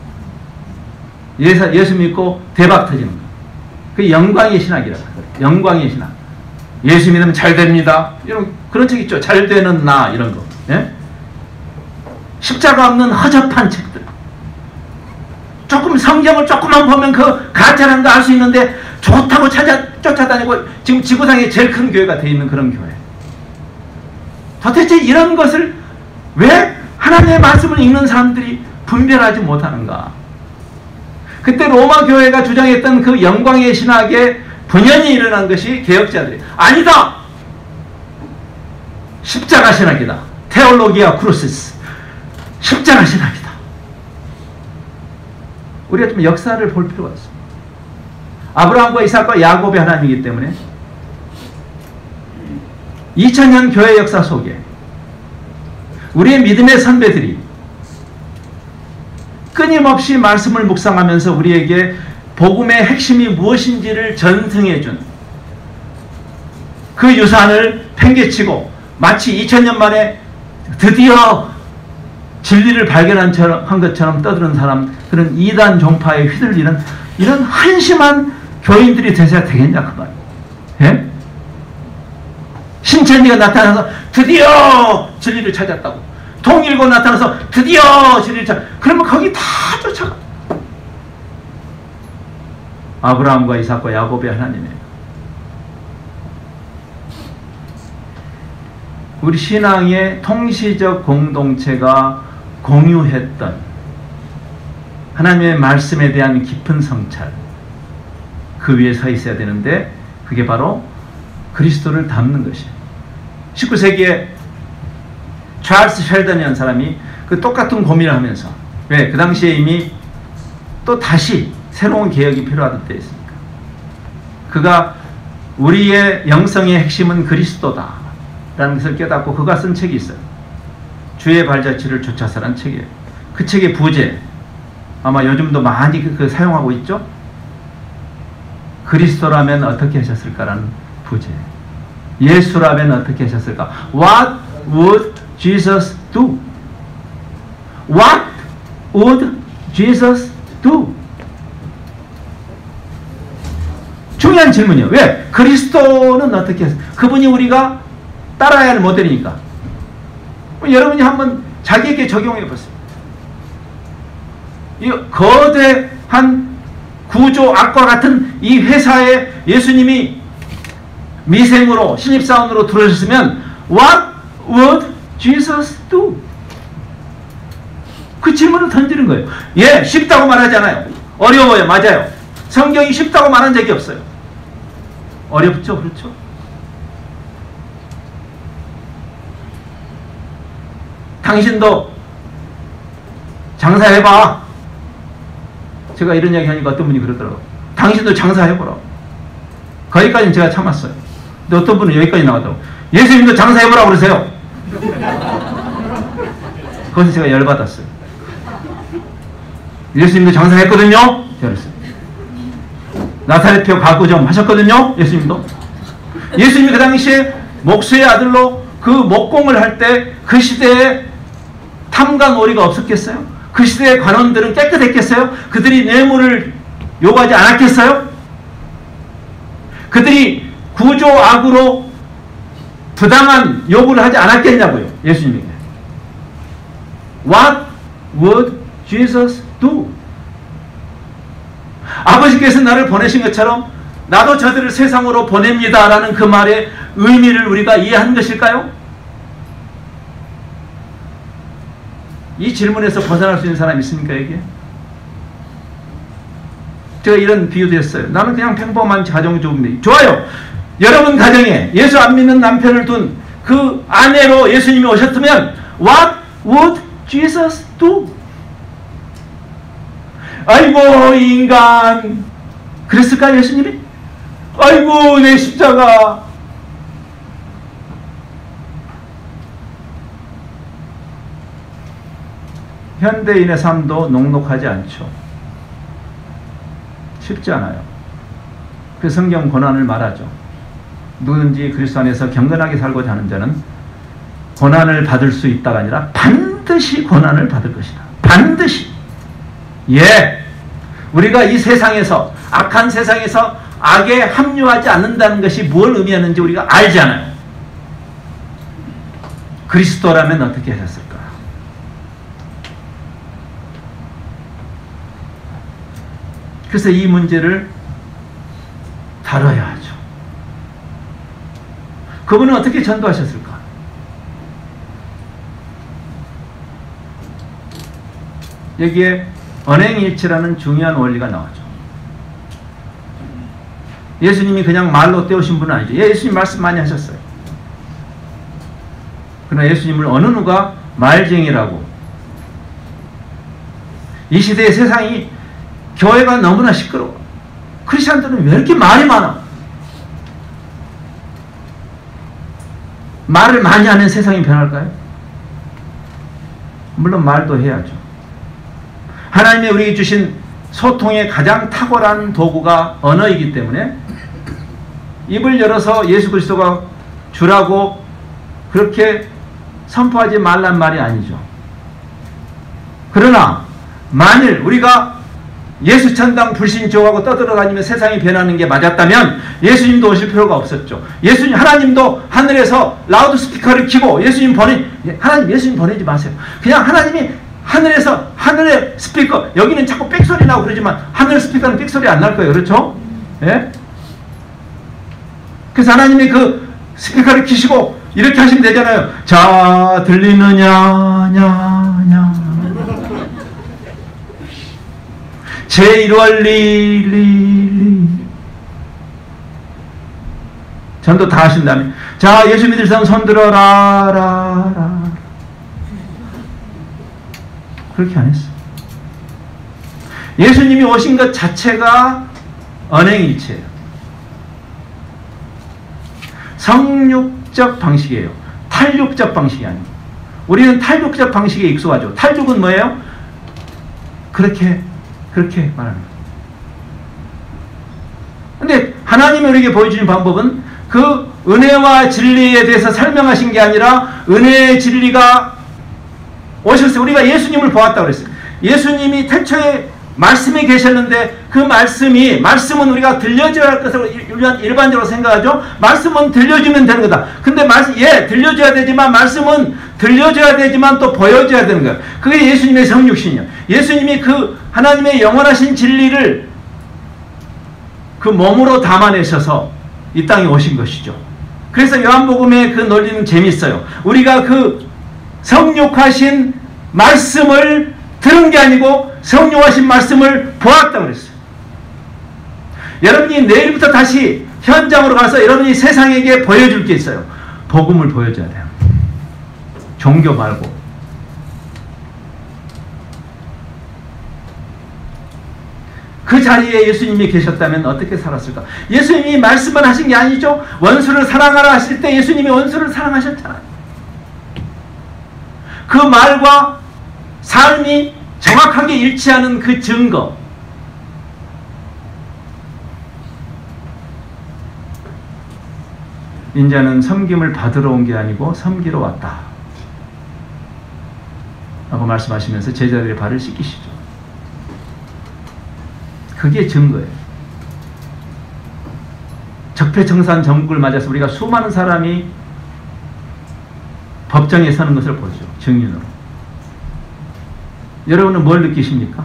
예수 믿고 대박 터지는 거, 그 영광의 신학이라고 해요. 영광의 신학. 예수 믿으면 잘 됩니다, 이런 그런 책 있죠. 잘 되는 나, 이런 거. 예? 십자가 없는 허접한 책들. 조금 성경을 조금만 보면 그 가짜라는 거 알 수 있는데 좋다고 쫓아다니고 지금 지구상에 제일 큰 교회가 되어 있는 그런 교회. 도대체 이런 것을 왜 하나님의 말씀을 읽는 사람들이 분별하지 못하는가? 그때 로마 교회가 주장했던 그 영광의 신학의 분연이 일어난 것이 개혁자들이 아니다! 십자가 신학이다. 테올로기아 크루시스. 십자가 신학이다. 우리가 좀 역사를 볼 필요가 있습니다. 아브라함과 이삭과 야곱의 하나님이기 때문에 2000년 교회 역사 속에 우리의 믿음의 선배들이 끊임없이 말씀을 묵상하면서 우리에게 복음의 핵심이 무엇인지를 전승해준 그 유산을 팽개치고 마치 2000년 만에 드디어 진리를 발견한 것처럼 떠드는 사람, 그런 이단 종파에 휘둘리는 이런 한심한 교인들이 되셔야 되겠냐 그 말이에요. 예? 신천지가 나타나서 드디어 진리를 찾았다고, 통일고 나타나서 드디어 진리를 찾았다고, 그러면 거기 다 쫓아가. 아브라함과 이삭과 야곱의 하나님이에요. 우리 신앙의 통시적 공동체가 공유했던 하나님의 말씀에 대한 깊은 성찰, 그 위에 서 있어야 되는데 그게 바로 그리스도를 담는 것이에요. 19세기에 찰스 셸던이라는 사람이 그 똑같은 고민을 하면서, 왜? 그 당시에 이미 또 다시 새로운 개혁이 필요하던 때였습니까? 그가 우리의 영성의 핵심은 그리스도다 라는 것을 깨닫고 그가 쓴 책이 있어요. 주의 발자취를 쫓아서라는 책이에요. 그 책의 부제, 아마 요즘도 많이 사용하고 있죠? 그리스도라면 어떻게 하셨을까라는 부제. 예수라면 어떻게 하셨을까? What would Jesus do? What would Jesus do? 중요한 질문이에요. 왜? 그리스도는 어떻게 했어요? 그분이 우리가 따라야 할 모델이니까. 여러분이 한번 자기에게 적용해 보세요. 이 거대한 구조 악과 같은 이 회사에 예수님이 미생으로 신입사원으로 들어오셨으면 What would Jesus do? 그 질문을 던지는 거예요. 예, 쉽다고 말하지 않아요. 어려워요. 맞아요. 성경이 쉽다고 말한 적이 없어요. 어렵죠. 그렇죠. 당신도 장사해봐. 제가 이런 이야기 하니까 어떤 분이 그러더라고요. 당신도 장사해보라고. 거기까지는 제가 참았어요. 근데 어떤 분은 여기까지 나왔다고. 예수님도 장사해보라고 그러세요. 그것은 제가 열받았어요. 예수님도 장사했거든요. 그랬어요. 나사렛표 가구 좀 하셨거든요. 예수님도. 예수님이 그 당시에 목수의 아들로 그 목공을 할 때 그 시대에 탐관오리가 없었겠어요? 그 시대의 관원들은 깨끗했겠어요? 그들이 뇌물을 요구하지 않았겠어요? 그들이 구조악으로 부당한 요구를 하지 않았겠냐고요. 예수님에게. What would Jesus do? 아버지께서 나를 보내신 것처럼 나도 저들을 세상으로 보냅니다 라는 그 말의 의미를 우리가 이해한 것일까요? 이 질문에서 벗어날 수 있는 사람이 있습니까, 여기에? 제가 이런 비유도 했어요. 나는 그냥 평범한 가정주부인데. 좋아요. 여러분 가정에 예수 안 믿는 남편을 둔 그 아내로 예수님이 오셨으면 What would Jesus do? 아이고 인간, 그랬을까 예수님이? 아이고 내 십자가. 현대인의 삶도 녹록하지 않죠. 쉽지 않아요. 그 성경 고난을 말하죠. 누구든지 그리스도 안에서 경건하게 살고자 하는 자는 고난을 받을 수 있다가 아니라 반드시 고난을 받을 것이다. 반드시. 예, 우리가 이 세상에서, 악한 세상에서 악에 합류하지 않는다는 것이 뭘 의미하는지 우리가 알잖아요. 그리스도라면 어떻게 하셨을까? 그래서 이 문제를 다뤄야 하죠. 그분은 어떻게 전도하셨을까? 여기에 언행일치라는 중요한 원리가 나오죠. 예수님이 그냥 말로 떼우신 분은 아니죠. 예수님 말씀 많이 하셨어요. 그러나 예수님을 어느 누가 말쟁이라고, 이 시대의 세상이, 교회가 너무나 시끄러워. 크리스천들은 왜 이렇게 말이 많아? 말을 많이 하는 세상이 변할까요? 물론 말도 해야죠. 하나님이 우리에게 주신 소통의 가장 탁월한 도구가 언어이기 때문에 입을 열어서 예수 그리스도가 주라고 그렇게 선포하지 말란 말이 아니죠. 그러나 만일 우리가 예수 천당 불신조하고 떠들어다니며 세상이 변하는 게 맞았다면 예수님도 오실 필요가 없었죠. 예수님, 하나님도 하늘에서 라우드 스피커를 켜고 하나님 예수님 보내지 마세요. 그냥 하나님이 하늘에서, 하늘의 스피커, 여기는 자꾸 삑소리 나고 그러지만 하늘 스피커는 삑소리 안 날 거예요. 그렇죠? 예? 그래서 하나님이 그 스피커를 켜시고 이렇게 하시면 되잖아요. 자, 들리느냐, 냐. 제1월 리. 전도 다 하신 다음에, 자, 예수 믿을 사람 손 들어라, 라. 그렇게 안 했어. 예수님이 오신 것 자체가 언행일체예요. 성육적 방식이에요. 탈육적 방식이 아니에요. 우리는 탈육적 방식에 익숙하죠. 탈육은 뭐예요? 그렇게 말하는 거예요. 근데 하나님이 우리에게 보여주는 방법은 그 은혜와 진리에 대해서 설명하신 게 아니라 은혜의 진리가 오셨어요. 우리가 예수님을 보았다고 그랬어요. 예수님이 태초에 말씀이 계셨는데 그 말씀은 우리가 들려줘야 할 것으로 일반적으로 생각하죠. 말씀은 들려주면 되는 거다. 근데 들려줘야 되지만 말씀은 들려줘야 되지만 또 보여줘야 되는 거예요. 그게 예수님의 성육신이에요. 예수님이 그 하나님의 영원하신 진리를 그 몸으로 담아내셔서 이 땅에 오신 것이죠. 그래서 요한복음의 그 논리는 재밌어요. 우리가 그 성육하신 말씀을 들은 게 아니고 성육하신 말씀을 보았다고 그랬어요. 여러분이 내일부터 다시 현장으로 가서 여러분이 세상에게 보여줄 게 있어요. 복음을 보여줘야 돼요. 종교 말고. 그 자리에 예수님이 계셨다면 어떻게 살았을까? 예수님이 말씀만 하신 게 아니죠. 원수를 사랑하라 하실 때 예수님이 원수를 사랑하셨잖아요. 그 말과 삶이 정확하게 일치하는 그 증거. 인자는 섬김을 받으러 온 게 아니고 섬기러 왔다 라고 말씀하시면서 제자들의 발을 씻기시죠. 그게 증거예요. 적폐청산 정국을 맞아서 우리가 수많은 사람이 법정에 서는 것을 보죠. 증인으로. 여러분은 뭘 느끼십니까?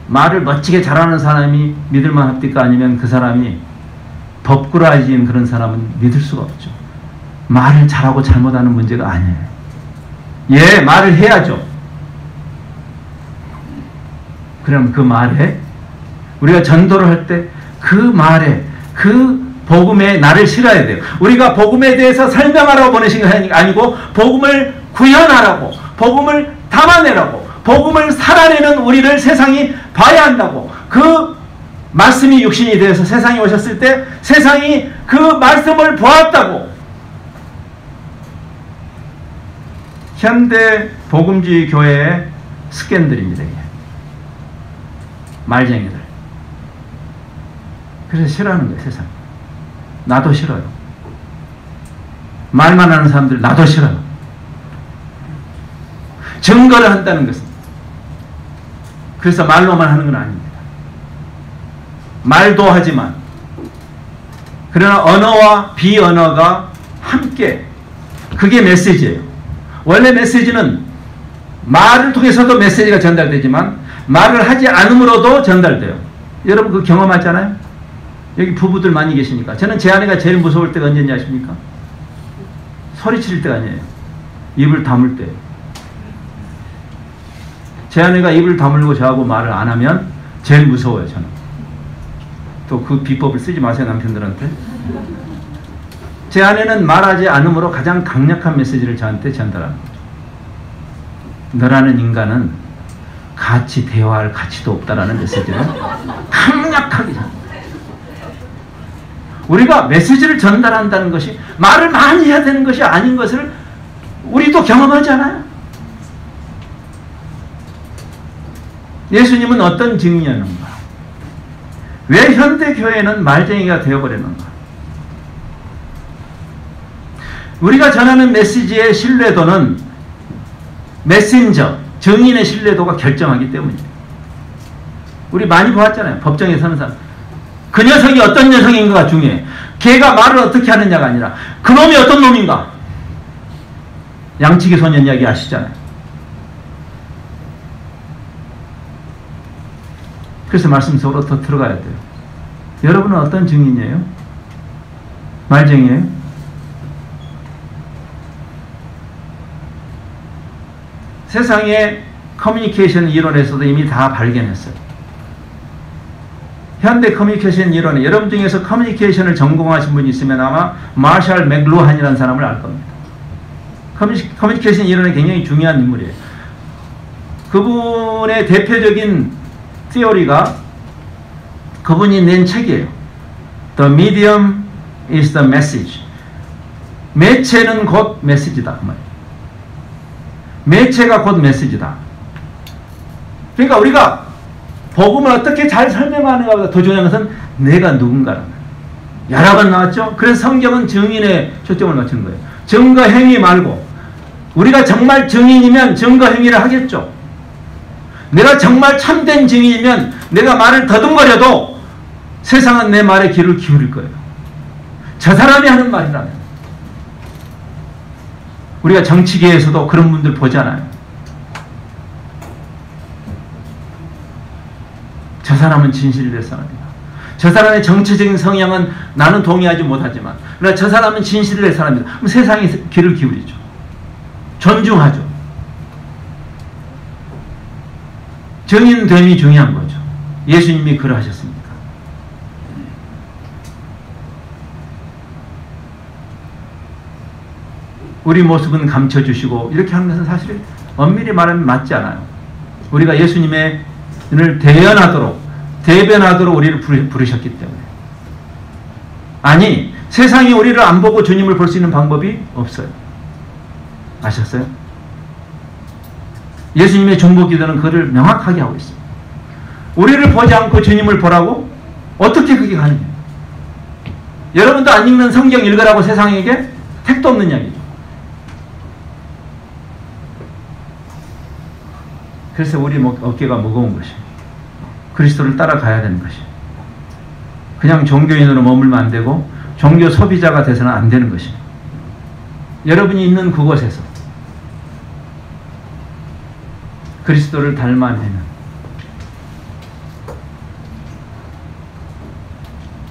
말을 멋지게 잘하는 사람이 믿을만 합니까? 아니면 그 사람이 법꾸라지인 그런 사람은 믿을 수가 없죠. 말을 잘하고 잘못하는 문제가 아니에요. 예, 말을 해야죠. 그럼 그 말에 우리가 전도를 할 때 그 말에 그 복음에 나를 실어야 돼요. 우리가 복음에 대해서 설명하라고 보내신 게 아니고 복음을 구현하라고, 복음을 담아내라고, 복음을 살아내는 우리를 세상이 봐야 한다고. 그 말씀이 육신이 되어서 세상에 오셨을 때 세상이 그 말씀을 보았다고. 현대 복음주의 교회의 스캔들입니다. 이게. 말쟁이들. 그래서 싫어하는 거예요, 세상. 나도 싫어요. 말만 하는 사람들 나도 싫어요. 증거를 한다는 것은 그래서 말로만 하는 건 아닙니다. 말도 하지만 그러나 언어와 비언어가 함께 그게 메시지예요. 원래 메시지는 말을 통해서도 메시지가 전달되지만 말을 하지 않음으로도 전달돼요. 여러분 그 경험하잖아요. 여기 부부들 많이 계시니까. 저는 제 아내가 제일 무서울 때가 언제인지 아십니까? 소리칠 때가 아니에요. 입을 다물 때예요. 제 아내가 입을 다물고 저하고 말을 안 하면 제일 무서워요. 저는. 또 그 비법을 쓰지 마세요, 남편들한테. 제 아내는 말하지 않음으로 가장 강력한 메시지를 저한테 전달하는 거죠. 너라는 인간은 같이 대화할 가치도 없다라는 메시지를 강력하게 전달합니다. 우리가 메시지를 전달한다는 것이 말을 많이 해야 되는 것이 아닌 것을 우리도 경험하지 않아요? 예수님은 어떤 증인이었는가? 왜 현대교회는 말쟁이가 되어버렸는가? 우리가 전하는 메시지의 신뢰도는 메신저, 증인의 신뢰도가 결정하기 때문입니다. 우리 많이 보았잖아요. 법정에 서는 사람. 그 녀석이 어떤 녀석인가가 중요해. 걔가 말을 어떻게 하느냐가 아니라 그 놈이 어떤 놈인가. 양치기 소년 이야기 아시잖아요. 그래서 말씀 속으로 더 들어가야 돼요. 여러분은 어떤 증인이에요? 말쟁이에요? 세상의 커뮤니케이션 이론에서도 이미 다 발견했어요. 현대 커뮤니케이션 이론에 여러분 중에서 커뮤니케이션을 전공하신 분이 있으면 아마 마샬 맥루한이라는 사람을 알 겁니다. 커뮤니케이션 이론에 굉장히 중요한 인물이에요. 그분의 대표적인 티어리가 그분이 낸 책이에요. The medium is the message. 매체는 곧 메시지다. 그 말이에요. 매체가 곧 메시지다. 그러니까 우리가 복음을 어떻게 잘 설명하는가보다 더 중요한 것은 내가 누군가라는 거예요. 여러 번 나왔죠? 그래서 성경은 증인에 초점을 맞추는 거예요. 증거 행위 말고 우리가 정말 증인이면 증거 행위를 하겠죠. 내가 정말 참된 증인이면 내가 말을 더듬거려도 세상은 내 말에 귀를 기울일 거예요. 저 사람이 하는 말이라면. 우리가 정치계에서도 그런 분들 보잖아요. 저 사람은 진실이 될 사람이다. 저 사람의 정치적인 성향은 나는 동의하지 못하지만 그러나 저 사람은 진실이 될 사람이다. 그럼 세상이 귀를 기울이죠. 존중하죠. 증인됨이 중요한 거죠. 예수님이 그러하셨습니까? 우리 모습은 감춰주시고 이렇게 하는 것은 사실 엄밀히 말하면 맞지 않아요. 우리가 예수님의 을 대변하도록 우리를 부르셨기 때문에. 아니, 세상이 우리를 안 보고 주님을 볼 수 있는 방법이 없어요. 아셨어요? 예수님의 중보기도는 그를 명확하게 하고 있습니다. 우리를 보지 않고 주님을 보라고? 어떻게 그게 가능해요? 여러분도 안 읽는 성경 읽으라고 세상에게 택도 없는 이야기죠. 그래서 우리 어깨가 무거운 것이 그리스도를 따라가야 되는 것이 그냥 종교인으로 머물면 안 되고 종교 소비자가 돼서는 안 되는 것이 여러분이 있는 그곳에서 그리스도를 닮아내는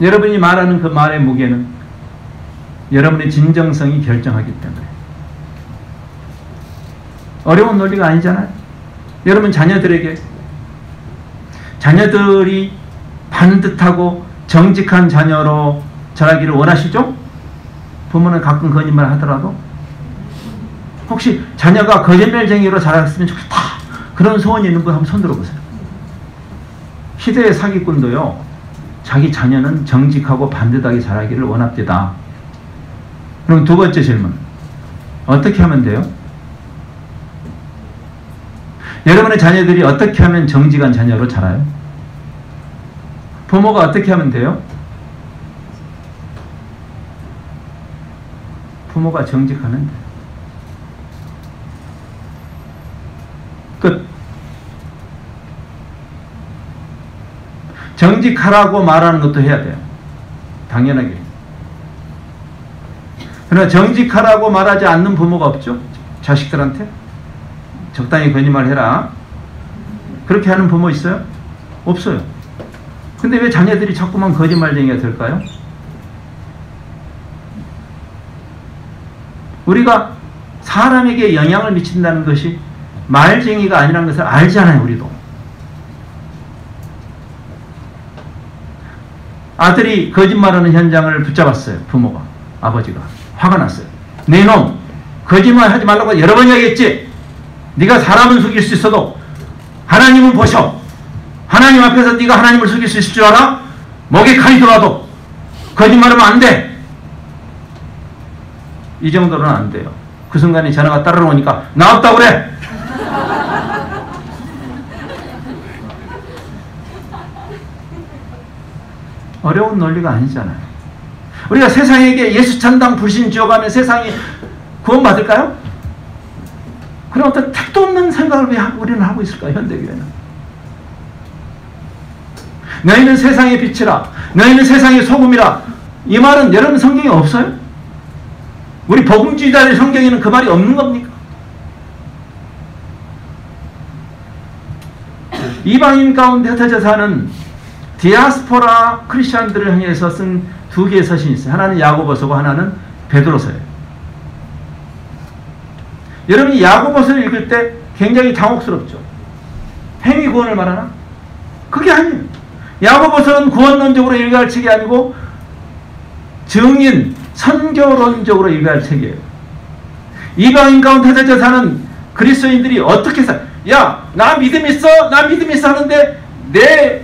여러분이 말하는 그 말의 무게는 여러분의 진정성이 결정하기 때문에 어려운 논리가 아니잖아요. 여러분 자녀들이 반듯하고 정직한 자녀로 자라기를 원하시죠? 부모는 가끔 거짓말 하더라도 혹시 자녀가 거짓말쟁이로 자랐으면 좋겠다 그런 소원이 있는 분 한번 손 들어보세요. 시대의 사기꾼도요 자기 자녀는 정직하고 반듯하게 자라기를 원합니다. 그럼 두 번째 질문 어떻게 하면 돼요? 여러분의 자녀들이 어떻게 하면 정직한 자녀로 자라요? 부모가 어떻게 하면 돼요? 부모가 정직하면 돼요. 끝. 정직하라고 말하는 것도 해야 돼요. 당연하게. 그러나 정직하라고 말하지 않는 부모가 없죠. 자식들한테 적당히 거짓말해라 그렇게 하는 부모 있어요? 없어요. 근데 왜 자녀들이 자꾸만 거짓말쟁이가 될까요? 우리가 사람에게 영향을 미친다는 것이 말쟁이가 아니라는 것을 알잖아요. 우리도. 아들이 거짓말하는 현장을 붙잡았어요. 부모가, 아버지가. 화가 났어요. 네 놈, 거짓말 하지 말라고 여러 번 이야기했지. 네가 사람은 속일 수 있어도 하나님은 보셔. 하나님 앞에서 네가 하나님을 속일 수 있을 줄 알아? 목에 칼이 들어와도 거짓말하면 안 돼. 이 정도는 안 돼요. 그 순간에 전화가 따라오니까 나 없다고 그래. 어려운 논리가 아니잖아요. 우리가 세상에게 예수 찬당 불신 지어가면 세상이 구원받을까요? 그런 어떤 택도 없는 생각을 왜 우리는 하고 있을까요? 현대교회는. 너희는 세상의 빛이라, 너희는 세상의 소금이라. 이 말은 여러분 성경에 없어요? 우리 복음주의자의 성경에는 그 말이 없는 겁니까? 이방인 가운데 흩어져 사는 디아스포라 크리스천들을 향해서 쓴 두 개의 서신이 있어요. 하나는 야고보서고 하나는 베드로서예요. 여러분이 야고보서를 읽을 때 굉장히 당혹스럽죠. 행위 구원을 말하나? 그게 아니에요. 야고보서는 구원론적으로 읽어야 할 책이 아니고 증인, 선교론적으로 읽어야 할 책이에요. 이방인 가운데 흩어져 사는 그리스도인들이 어떻게 야, 나 믿음 있어? 나 믿음 있어 하는데 내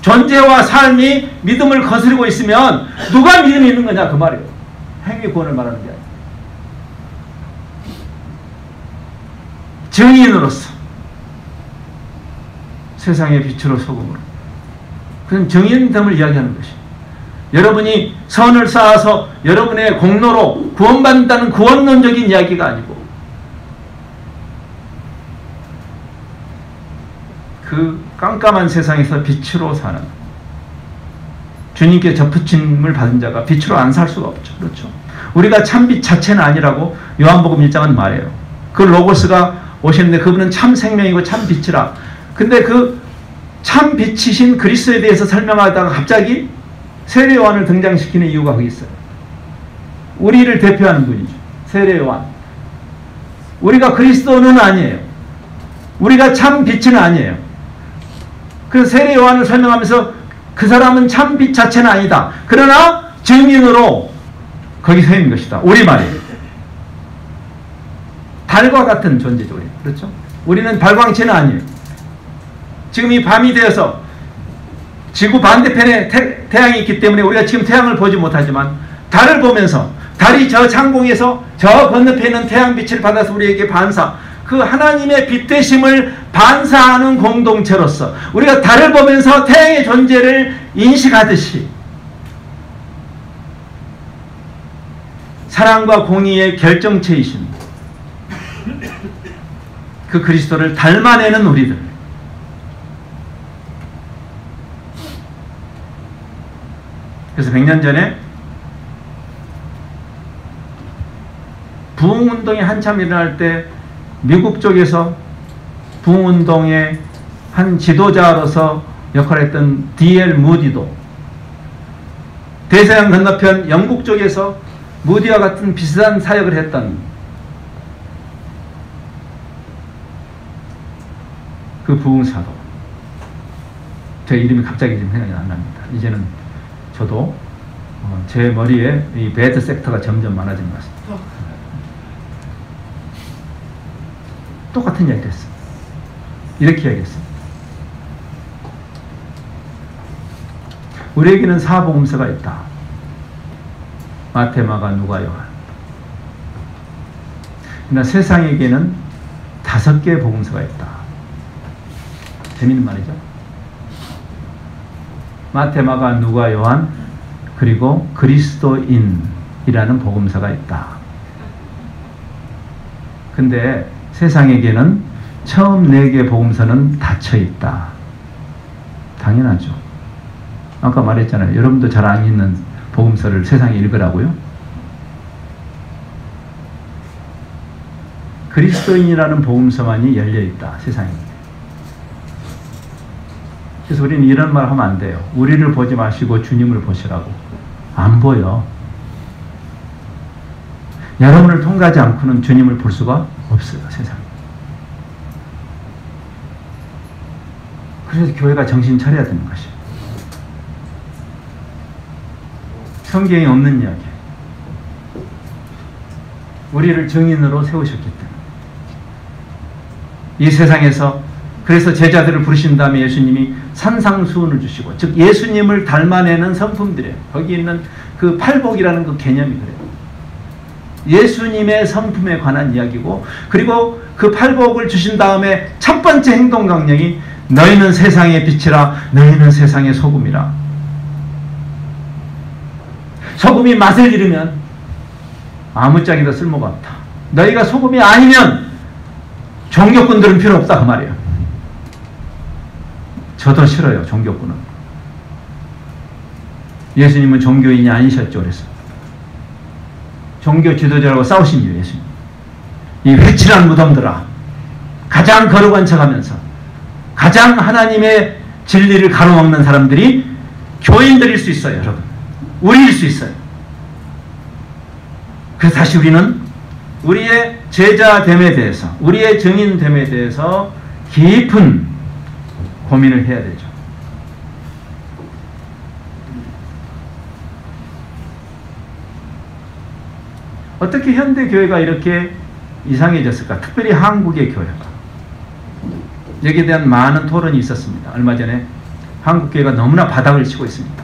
존재와 삶이 믿음을 거스르고 있으면 누가 믿음이 있는 거냐 그 말이에요. 행위 구원을 말하는 게 아니에요. 증인으로서 세상의 빛으로 소금으로 그런 증인됨을 이야기하는 것이 여러분이 선을 쌓아서 여러분의 공로로 구원받는다는 구원론적인 이야기가 아니고 그 깜깜한 세상에서 빛으로 사는 주님께 접붙임을 받은 자가 빛으로 안 살 수가 없죠. 그렇죠. 우리가 참빛 자체는 아니라고 요한복음 1장은 말해요. 그 로고스가 오셨는데 그분은 참 생명이고 참 빛이라. 근데 그 참 빛이신 그리스도에 대해서 설명하다가 갑자기 세례 요한을 등장시키는 이유가 거기 있어요. 우리를 대표하는 분이죠. 세례 요한. 우리가 그리스도는 아니에요. 우리가 참 빛은 아니에요. 그래서 세례 요한을 설명하면서 그 사람은 참 빛 자체는 아니다. 그러나 증인으로 거기 서 있는 것이다. 우리말이에요. 달과 같은 존재죠. 우리. 그렇죠? 우리는 발광체는 아니에요. 지금 이 밤이 되어서 지구 반대편에 태양이 있기 때문에 우리가 지금 태양을 보지 못하지만 달을 보면서 달이 저 창공에서 저 건너편에 있는 태양빛을 받아서 우리에게 반사, 그 하나님의 빛 되심을 반사하는 공동체로서 우리가 달을 보면서 태양의 존재를 인식하듯이 사랑과 공의의 결정체이신 그 그리스도를 닮아내는 우리들. 그래서 100년 전에 부흥운동이 한참 일어날 때 미국 쪽에서 부흥운동의 한 지도자로서 역할을 했던 D.L. 무디도 대서양 건너편 영국 쪽에서 무디와 같은 비슷한 사역을 했던 그 부흥사도 제 이름이 갑자기 지금 생각이 안 납니다. 이제는 저도 제 머리에 이 배드 섹터가 점점 많아진 것 같습니다. 똑같은 이야기를 했어요. 이렇게 이야기했어요. 우리에게는 사복음서가 있다. 마태, 마가, 누가, 요한. 그러나 세상에게는 5개의 복음서가 있다. 재밌는 말이죠. 마태, 마가, 누가, 요한, 그리고 그리스도인이라는 복음서가 있다. 근데 세상에게는 처음 4개의 복음서는 닫혀 있다. 당연하죠. 아까 말했잖아요. 여러분도 잘 안 읽는 복음서를 세상에 읽으라고요. 그리스도인이라는 복음서만이 열려있다. 세상에. 그래서 우리는 이런 말 하면 안 돼요. 우리를 보지 마시고 주님을 보시라고. 안 보여. 여러분을 통과하지 않고는 주님을 볼 수가 없어요. 세상에. 그래서 교회가 정신 차려야 되는 것이에요. 성경에 없는 이야기. 우리를 증인으로 세우셨기 때문에. 이 세상에서 그래서 제자들을 부르신 다음에 예수님이 산상수훈을 주시고, 즉 예수님을 닮아내는 성품들이에요. 거기 있는 그 팔복이라는 그 개념이 그래요. 예수님의 성품에 관한 이야기고, 그리고 그 팔복을 주신 다음에 첫 번째 행동 강령이 너희는 세상의 빛이라, 너희는 세상의 소금이라. 소금이 맛을 잃으면 아무짝에도 쓸모가 없다. 너희가 소금이 아니면 종교꾼들은 필요 없다 그 말이에요. 저도 싫어요. 종교꾼은. 예수님은 종교인이 아니셨죠. 그래서 종교 지도자라고 싸우신 이유 예수님. 이 회칠한 무덤들아, 가장 거룩한 척하면서 가장 하나님의 진리를 가로막는 사람들이 교인들일 수 있어요. 여러분, 우리일 수 있어요. 그래서 다시 우리는 우리의 제자됨에 대해서, 우리의 증인됨에 대해서 깊은 고민을 해야 되죠. 어떻게 현대 교회가 이렇게 이상해졌을까? 특별히 한국의 교회가. 여기에 대한 많은 토론이 있었습니다. 얼마 전에 한국 교회가 너무나 바닥을 치고 있습니다.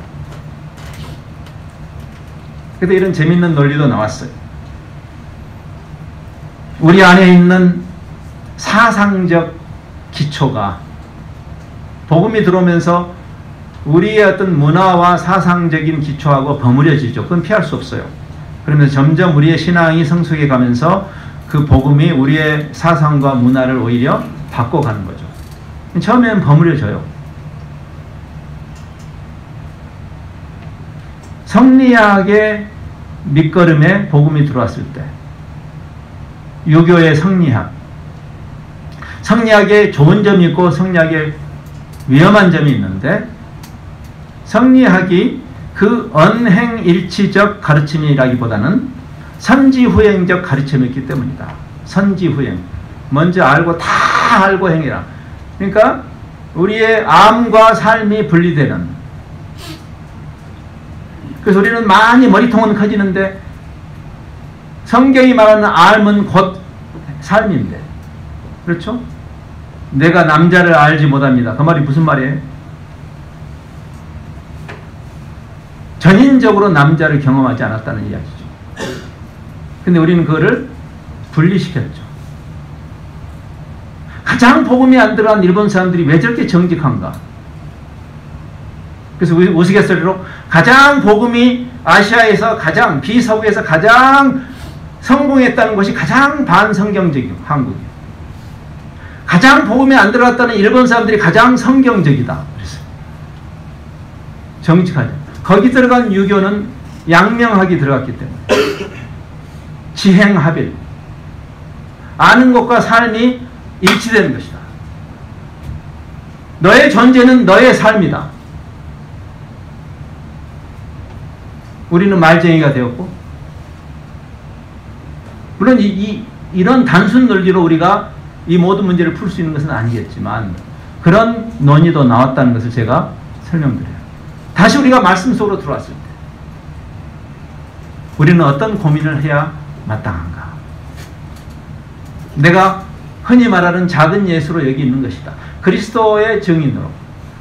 그런데 이런 재밌는 논리도 나왔어요. 우리 안에 있는 사상적 기초가 복음이 들어오면서 우리의 어떤 문화와 사상적인 기초하고 버무려지죠. 그건 피할 수 없어요. 그러면서 점점 우리의 신앙이 성숙해 가면서 그 복음이 우리의 사상과 문화를 오히려 바꿔가는 거죠. 처음에는 버무려져요. 성리학의 밑거름에 복음이 들어왔을 때, 유교의 성리학, 성리학에 좋은 점이 있고 성리학에 위험한 점이 있는데, 성리학이 그 언행일치적 가르침이라기보다는 선지후행적 가르침이었기 때문이다. 선지후행. 먼저 알고 다 알고 행해라. 그러니까 우리의 암과 삶이 분리되는. 그래서 우리는 많이 머리통은 커지는데 성경이 말하는 삶은 곧 삶인데, 그렇죠? 내가 남자를 알지 못합니다. 그 말이 무슨 말이에요? 전인적으로 남자를 경험하지 않았다는 이야기죠. 근데 우리는 그거를 분리시켰죠. 가장 복음이 안 들어간 일본 사람들이 왜 저렇게 정직한가? 그래서 우스갯소리로 가장 복음이 아시아에서 가장, 비서구에서 가장 성공했다는 것이 가장 반성경적이고 한국이에요. 가장 복음이 안 들어갔다는 일본 사람들이 가장 성경적이다. 그래서 정직하죠. 거기 들어간 유교는 양명학이 들어갔기 때문에 지행합일, 아는 것과 삶이 일치되는 것이다. 너의 존재는 너의 삶이다. 우리는 말쟁이가 되었고, 물론 이런 단순 논리로 우리가 이 모든 문제를 풀 수 있는 것은 아니겠지만 그런 논의도 나왔다는 것을 제가 설명드려요. 다시 우리가 말씀 속으로 들어왔을 때 우리는 어떤 고민을 해야 마땅한가? 내가 흔히 말하는 작은 예수로 여기 있는 것이다. 그리스도의 증인으로,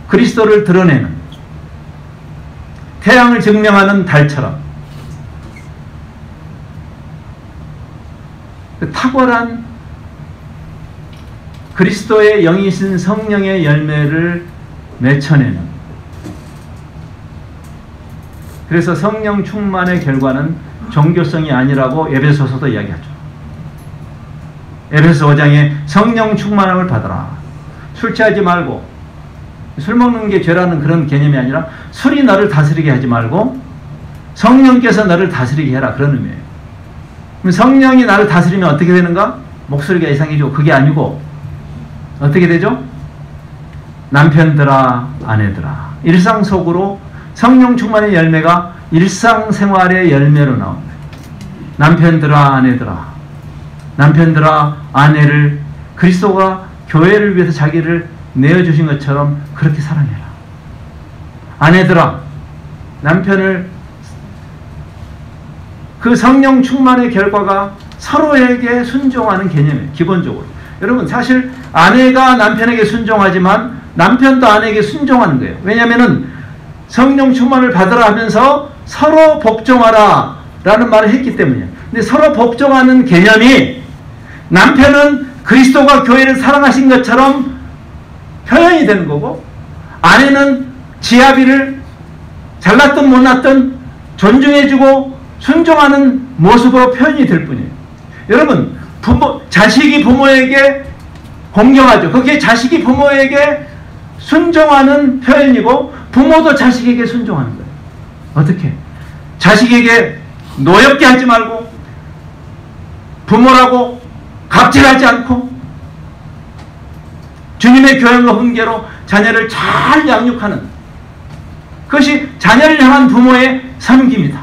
그리스도를 드러내는, 태양을 증명하는 달처럼 그 탁월한 그리스도의 영이신 성령의 열매를 맺혀내는, 그래서 성령 충만의 결과는 종교성이 아니라고 에베소서도 이야기하죠. 에베소 5장에 성령 충만함을 받아라. 술 취하지 말고, 술 먹는 게 죄라는 그런 개념이 아니라 술이 너를 다스리게 하지 말고 성령께서 너를 다스리게 해라, 그런 의미예요. 그럼 성령이 나를 다스리면 어떻게 되는가? 목소리가 이상해지고, 그게 아니고 어떻게 되죠? 남편들아 아내들아, 일상 속으로 성령 충만의 열매가 일상생활의 열매로 나옵니다. 남편들아 아내들아, 남편들아 아내를 그리스도가 교회를 위해서 자기를 내어주신 것처럼 그렇게 사랑해라. 아내들아 남편을, 그 성령 충만의 결과가 서로에게 순종하는 개념이에요. 기본적으로. 여러분, 사실 아내가 남편에게 순종하지만 남편도 아내에게 순종하는 거예요. 왜냐하면 성령 충만을 받으라 하면서 서로 복종하라 라는 말을 했기 때문이에요. 근데 서로 복종하는 개념이 남편은 그리스도가 교회를 사랑하신 것처럼 표현이 되는 거고, 아내는 지아비를 잘났든 못났든 존중해주고 순종하는 모습으로 표현이 될 뿐이에요. 여러분, 자식이 부모에게 공경하죠. 그게 자식이 부모에게 순종하는 표현이고, 부모도 자식에게 순종하는 거예요. 어떻게? 자식에게 노엽게 하지 말고, 부모라고 갑질하지 않고, 주님의 교양과 훈계로 자녀를 잘 양육하는, 그것이 자녀를 향한 부모의 섬김이다.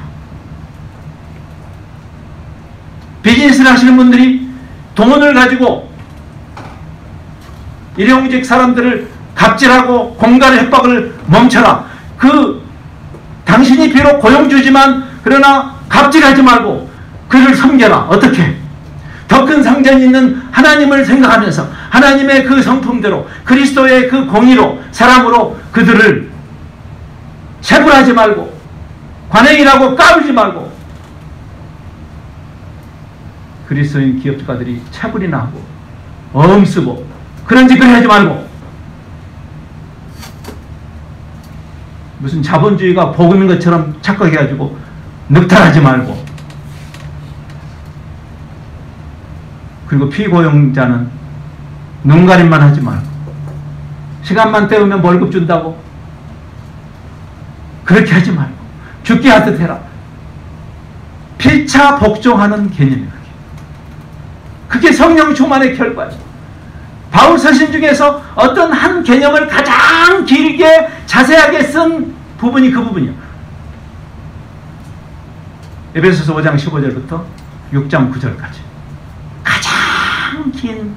비즈니스를 하시는 분들이 돈을 가지고 일용직 사람들을 갑질하고 공갈의 협박을 멈춰라. 당신이 비록 고용주지만 그러나 갑질하지 말고 그를 섬겨라. 어떻게? 더 큰 상전이 있는 하나님을 생각하면서 하나님의 그 성품대로 그리스도의 그 공의로 사람으로 그들을 체불하지 말고, 관행이라고 까불지 말고. 그리스도인 기업가들이 체불이나 하고 어음 쓰고 그런 짓을 하지 말고, 무슨 자본주의가 복음인 것처럼 착각해가지고 늑탈하지 말고, 그리고 피고용자는 눈가림만 하지 말고, 시간만 때우면 월급 준다고 그렇게 하지 말고 죽게 하듯 해라. 피차 복종하는 개념이에요. 그게 성령 충만의 결과예요. 바울 서신 중에서 어떤 한 개념을 가장 길게 자세하게 쓴 부분이 그 부분이에요. 에베소서 5장 15절부터 6장 9절까지 가장 긴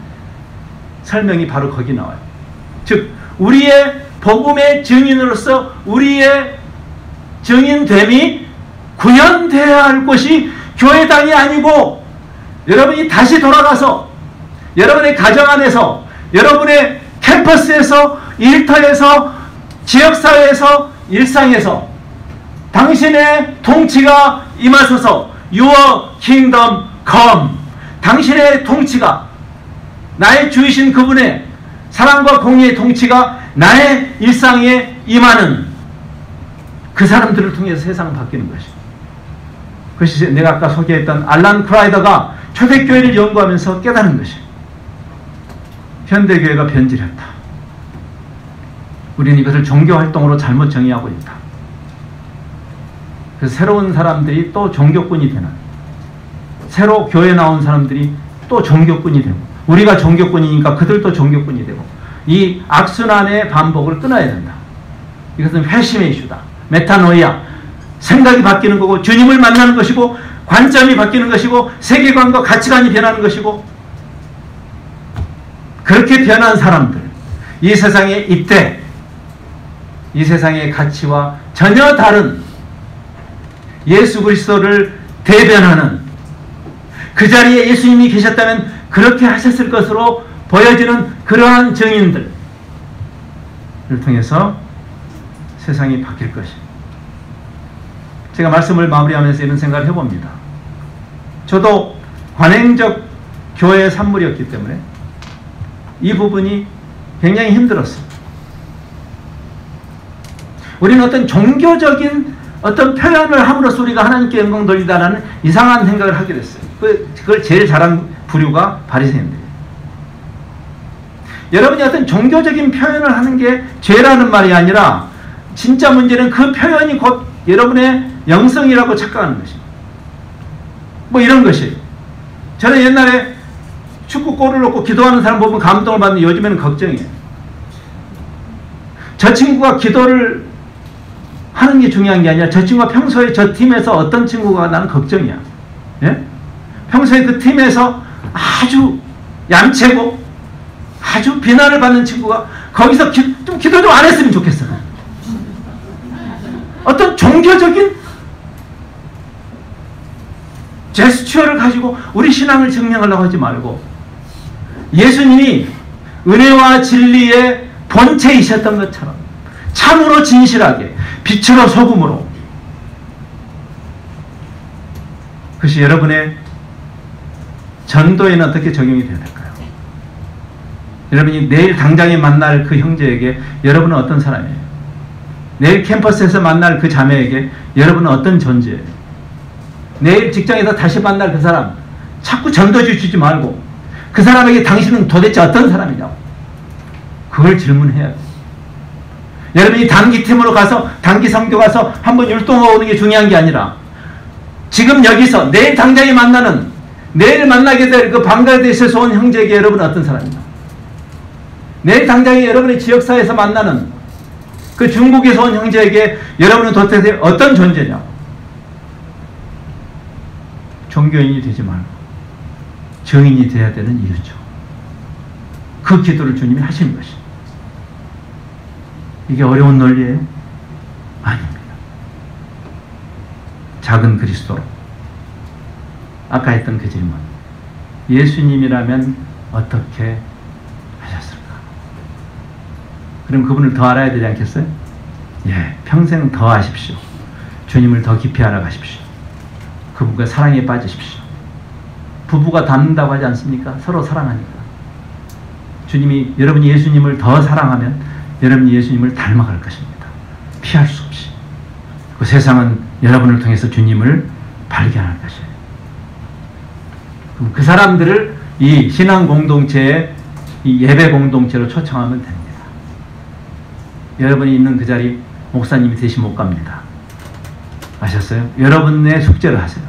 설명이 바로 거기 나와요. 즉 우리의 복음의 증인으로서 우리의 증인됨이 구현되어야 할 곳이 교회당이 아니고, 여러분이 다시 돌아가서 여러분의 가정 안에서, 여러분의 캠퍼스에서, 일터에서, 지역사회에서, 일상에서 당신의 통치가 임하소서. Your kingdom come. 당신의 통치가, 나의 주이신 그분의 사랑과 공의의 통치가 나의 일상에 임하는 그 사람들을 통해서 세상은 바뀌는 것입니다. 그것이 내가 아까 소개했던 알란 크라이더가 초대교회를 연구하면서 깨달은 것이에요. 현대교회가 변질했다. 우리는 이것을 종교활동으로 잘못 정의하고 있다. 그래서 새로운 사람들이 또 종교꾼이 되는, 새로 교회 나온 사람들이 또 종교꾼이 되고, 우리가 종교꾼이니까 그들도 종교꾼이 되고, 이 악순환의 반복을 끊어야 된다. 이것은 회심의 이슈다. 메타노이아, 생각이 바뀌는 거고, 주님을 만나는 것이고, 관점이 바뀌는 것이고, 세계관과 가치관이 변하는 것이고, 그렇게 변한 사람들, 이 세상에 입대, 이 세상의 가치와 전혀 다른 예수 그리스도를 대변하는, 그 자리에 예수님이 계셨다면 그렇게 하셨을 것으로 보여지는 그러한 증인들을 통해서 세상이 바뀔 것입니다. 제가 말씀을 마무리하면서 이런 생각을 해봅니다. 저도 관행적 교회의 산물이었기 때문에 이 부분이 굉장히 힘들었어요. 우리는 어떤 종교적인 어떤 표현을 함으로써 우리가 하나님께 영광 돌리다라는 이상한 생각을 하게 됐어요. 그걸 제일 잘한 부류가 바리새인들이에요. 여러분이 어떤 종교적인 표현을 하는 게 죄라는 말이 아니라 진짜 문제는 그 표현이 곧 여러분의 영성이라고 착각하는 것입니다. 뭐 이런 것이에요. 저는 옛날에 축구 골을 넣고 기도하는 사람 보면 감동을 받는데 요즘에는 걱정이에요. 저 친구가 기도를 하는 게 중요한 게 아니라 저 친구가 평소에 저 팀에서 어떤 친구가 나는 걱정이야. 예? 평소에 그 팀에서 아주 얌체고 아주 비난을 받는 친구가 거기서 좀 기도 좀 안 했으면 좋겠어. 어떤 종교적인 제스처를 가지고 우리 신앙을 증명하려고 하지 말고 예수님이 은혜와 진리의 본체이셨던 것처럼 참으로 진실하게 빛으로 소금으로, 그것이 여러분의 전도에는 어떻게 적용이 되어야 될까요? 여러분이 내일 당장에 만날 그 형제에게 여러분은 어떤 사람이에요? 내일 캠퍼스에서 만날 그 자매에게 여러분은 어떤 존재예요? 내일 직장에서 다시 만날 그 사람 자꾸 전도지 주지 말고 그 사람에게 당신은 도대체 어떤 사람이냐고 그걸 질문해야 돼요. 여러분이 단기팀으로 가서 단기 선교 가서 한번 율동하고 오는 게 중요한 게 아니라 지금 여기서 내일 당장에 만나는 내일 만나게 될 그 방글라데시에서 온 형제에게 여러분은 어떤 사람이냐, 내일 당장에 여러분의 지역사회에서 만나는 그 중국에서 온 형제에게 여러분은 도대체 어떤 존재냐. 종교인이 되지 말고 정인이 되어야 되는 이유죠. 그 기도를 주님이 하시는 것입니다. 이게 어려운 논리예요? 아닙니다. 작은 그리스도로 아까 했던 그 질문, 예수님이라면 어떻게 하셨을까? 그럼 그분을 더 알아야 되지 않겠어요? 예, 평생 더 아십시오. 주님을 더 깊이 알아가십시오. 그분과 사랑에 빠지십시오. 부부가 닮는다고 하지 않습니까? 서로 사랑하니까. 주님이, 여러분이 예수님을 더 사랑하면 여러분이 예수님을 닮아갈 것입니다. 피할 수 없이. 그 세상은 여러분을 통해서 주님을 발견할 것이에요. 그럼 그 사람들을 이 신앙 공동체의 이 예배 공동체로 초청하면 됩니다. 여러분이 있는 그 자리 목사님이 대신 못 갑니다. 아셨어요? 여러분의 숙제를 하세요.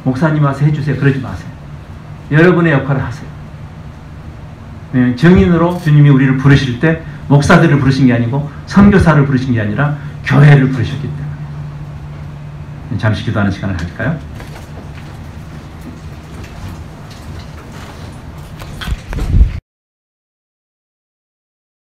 목사님 와서 해주세요. 그러지 마세요. 여러분의 역할을 하세요. 증인으로 주님이 우리를 부르실 때 목사들을 부르신 게 아니고 선교사를 부르신 게 아니라 교회를 부르셨기 때문에. 잠시 기도하는 시간을 가질까요?